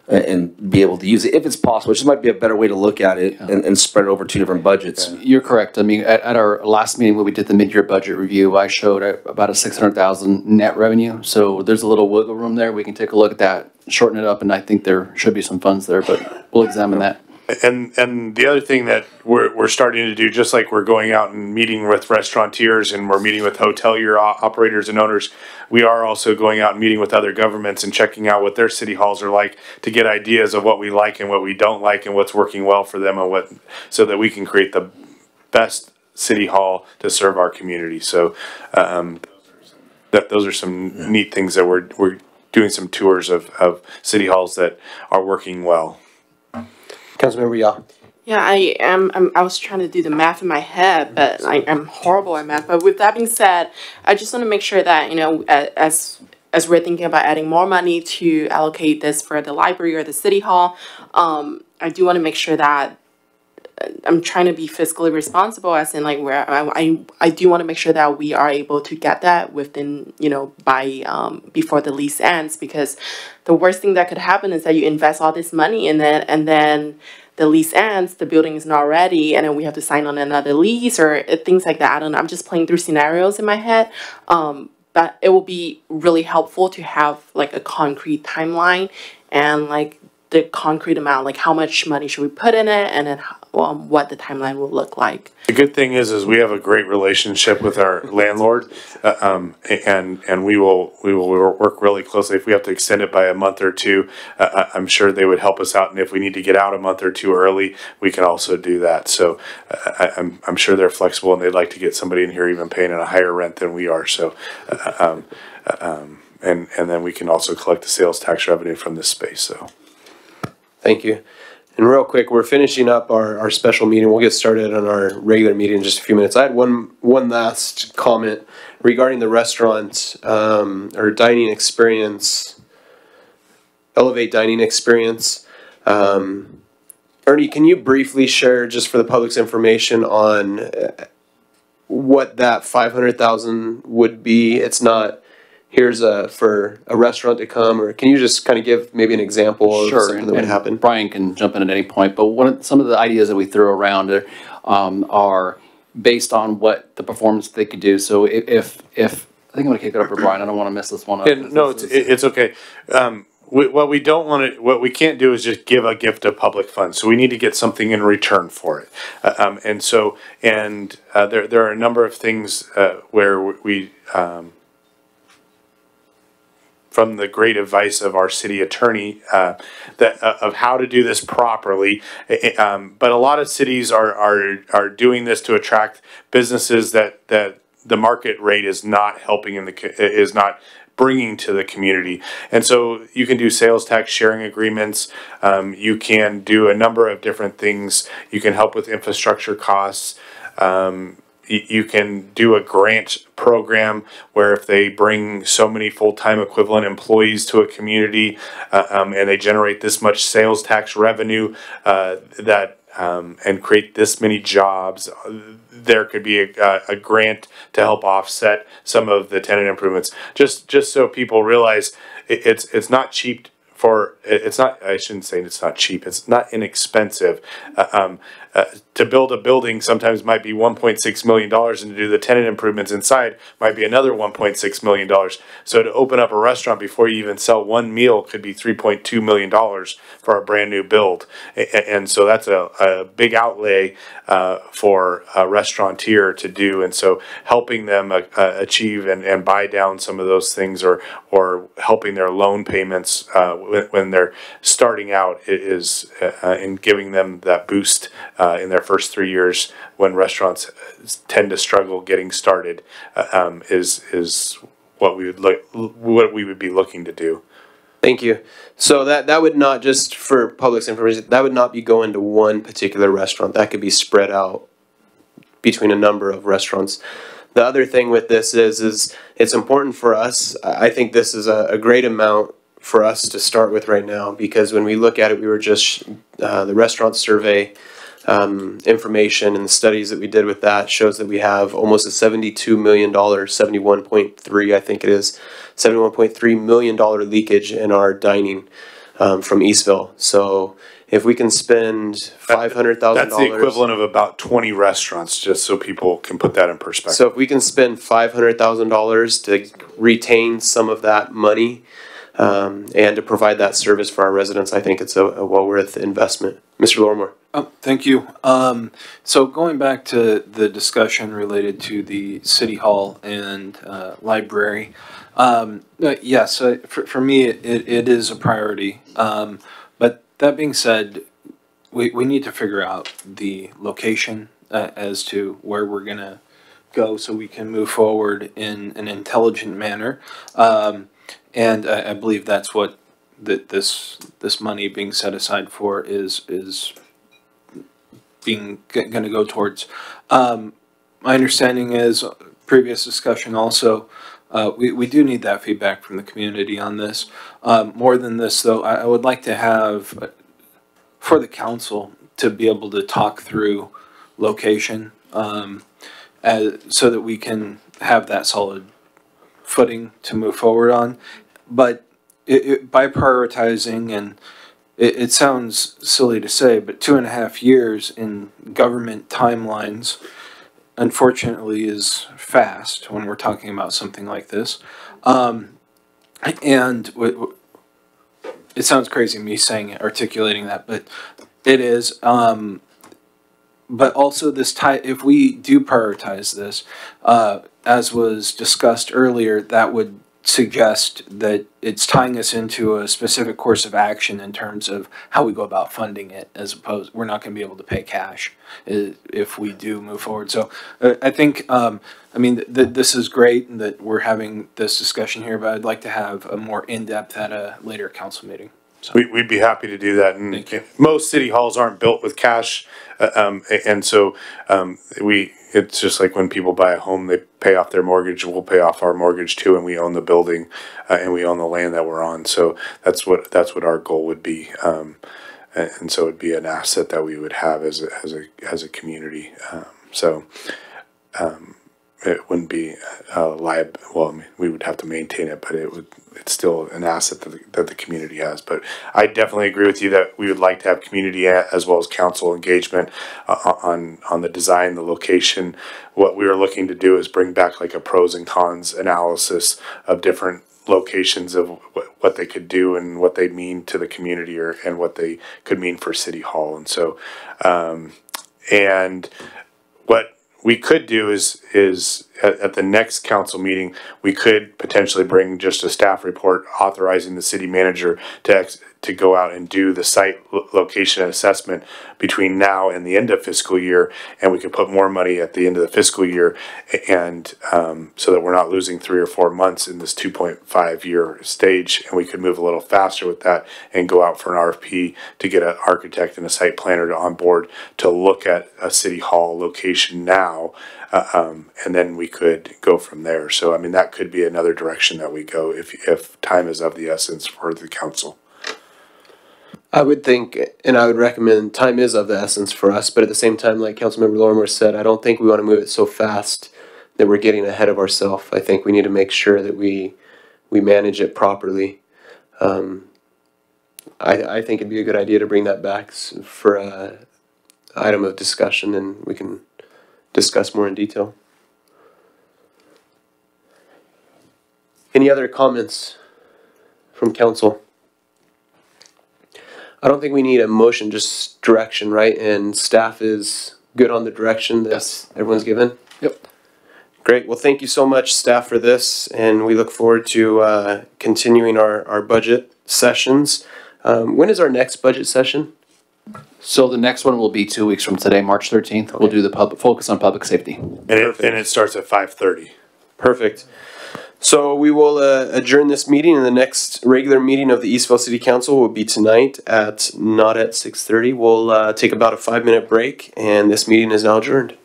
and be able to use it if it's possible. Which might be a better way to look at it and spread it over 2 different budgets. You're correct. I mean, at our last meeting when we did the mid-year budget review, I showed about a $600,000 net revenue. So there's a little wiggle room there. We can take a look at that, shorten it up, and I think there should be some funds there, but we'll examine that. And the other thing that we're starting to do, just like we're going out and meeting with restaurateurs and we're meeting with hotelier operators and owners, we are also going out and meeting with other governments and checking out what their city halls are like to get ideas of what we like and what we don't like and what's working well for them, and so that we can create the best city hall to serve our community. So those are some neat things that we're doing some tours of city halls that are working well. Councilmember Yah. Yeah, I was trying to do the math in my head, but I'm horrible at math. But with that being said, I just want to make sure that, as we're thinking about adding more money to allocate this for the library or the city hall, I do want to make sure that I'm trying to be fiscally responsible, as in where I do want to make sure that we are able to get that within, by before the lease ends, because the worst thing that could happen is that you invest all this money and then the lease ends, the building is not ready, and then we have to sign on another lease or things like that. I don't know. I'm just playing through scenarios in my head. But it will be really helpful to have a concrete timeline and the concrete amount, how much money should we put in it, and then what the timeline will look like. The good thing is we have a great relationship with our landlord, and we will work really closely. If we have to extend it by a month or 2, I'm sure they would help us out. And if we need to get out a month or 2 early, we can also do that. So I'm sure they're flexible, and they'd like to get somebody in here even paying a higher rent than we are. So and then we can also collect the sales tax revenue from this space. So Thank you. And real quick, we're finishing up our special meeting. We'll get started on our regular meeting in just a few minutes. I had one last comment regarding the restaurant or dining experience, Elevate Dining Experience. Ernie, can you briefly share, just for the public's information, on what that 500,000 would be. It's not, for a restaurant to come, or can you just kind of give maybe an example of Sure, something that would happen? Brian can jump in at any point, but some of the ideas that we throw around are based on what the performance they could do. So if I think I'm gonna kick it up to Brian. I don't want to mess this one up. And no, it's okay. What we can't do is just give a gift of public funds. So we need to get something in return for it. There are a number of things where we. From the great advice of our city attorney of how to do this properly. But a lot of cities are doing this to attract businesses that the market rate is not helping is not bringing to the community. And so you can do sales tax sharing agreements. You can do a number of different things. You can help with infrastructure costs. You can do a grant program where if they bring so many full-time equivalent employees to a community and they generate this much sales tax revenue and create this many jobs, there could be a grant to help offset some of the tenant improvements. Just so people realize it's not cheap. I shouldn't say it's not cheap. It's not inexpensive. To build a building sometimes might be $1.6 million, and to do the tenant improvements inside might be another $1.6 million. So to open up a restaurant before you even sell one meal could be $3.2 million for a brand new build. And so that's a big outlay for a restaurateur to do. And so helping them achieve and buy down some of those things, or helping their loan payments when they're starting out is and giving them that boost in their first 3 years when restaurants tend to struggle getting started is what we would be looking to do. Thank you. So that would not, just for public's information, that would not be going to one particular restaurant. That could be spread out between a number of restaurants. The other thing with this is it's important for us. I think this is a great amount for us to start with right now, because when we look at it, we were just the restaurant survey information and the studies that we did with that shows that we have almost a $72 million, 71.3, I think it is, $71.3 million leakage in our dining from Eastville. So if we can spend $500,000. That's the equivalent of about 20 restaurants, just so people can put that in perspective. So if we can spend $500,000 to retain some of that money and to provide that service for our residents, I think it's a well worth investment. Mr. Lormore. Oh, thank you. So going back to the discussion related to the City Hall and library, yes, for me it is a priority. But that being said, we need to figure out the location as to where we're going to go so we can move forward in an intelligent manner. And I believe that's what this money being set aside for is going to go towards. My understanding is, previous discussion also, we do need that feedback from the community on this. More than this, though, I would like to have, for the council, to be able to talk through location so that we can have that solid footing to move forward on. But by prioritizing, and it sounds silly to say, but 2.5 years in government timelines, unfortunately, is fast when we're talking about something like this. And it sounds crazy me saying it, articulating that, but it is. But also this if we do prioritize this, as was discussed earlier, that would suggest that it's tying us into a specific course of action in terms of how we go about funding it, as opposed, we're not going to be able to pay cash if we do move forward. So I think, I mean, this is great that we're having this discussion here, but I'd like to have a more in-depth at a later council meeting. So. We'd be happy to do that. And most city halls aren't built with cash. And so it's just like when people buy a home, they pay off their mortgage. We'll pay off our mortgage too, and we own the building and we own the land that we're on. So that's what our goal would be. And so it'd be an asset that we would have as a community. So it wouldn't be liable. Well, I mean, we would have to maintain it, but it's still an asset that the community has. But I definitely agree with you that we would like to have community as well as council engagement on the design, the location. What we were looking to do is bring back like a pros and cons analysis of different locations of what they could do and what they mean to the community and what they could mean for City Hall. And so, and what we could do is at the next council meeting, we could potentially bring just a staff report authorizing the city manager to go out and do the site location assessment between now and the end of fiscal year, and we could put more money at the end of the fiscal year, and so that we're not losing 3 or 4 months in this 2.5 year stage, and we could move a little faster with that and go out for an RFP to get an architect and a site planner on board to look at a city hall location now, and then we could go from there. So I mean, that could be another direction that we go if time is of the essence for the council. I would think, and I would recommend, time is of the essence for us, but at the same time, like Councilmember Lorimer said, I don't think we want to move it so fast that we're getting ahead of ourselves. I think we need to make sure that we manage it properly. I think it'd be a good idea to bring that back for a item of discussion, and we can discuss more in detail. Any other comments from council? I don't think we need a motion, just direction, right? And staff is good on the direction that everyone's given? Yep. Great. Well, thank you so much, staff, for this, and we look forward to continuing our budget sessions. When is our next budget session? So the next one will be 2 weeks from today, March 13th. Okay. We'll do the focus on public safety. And it starts at 5:30. Perfect. So we will adjourn this meeting, and the next regular meeting of the Eastvale City Council will be tonight not at 6:30. We'll take about a 5-minute break, and this meeting is now adjourned.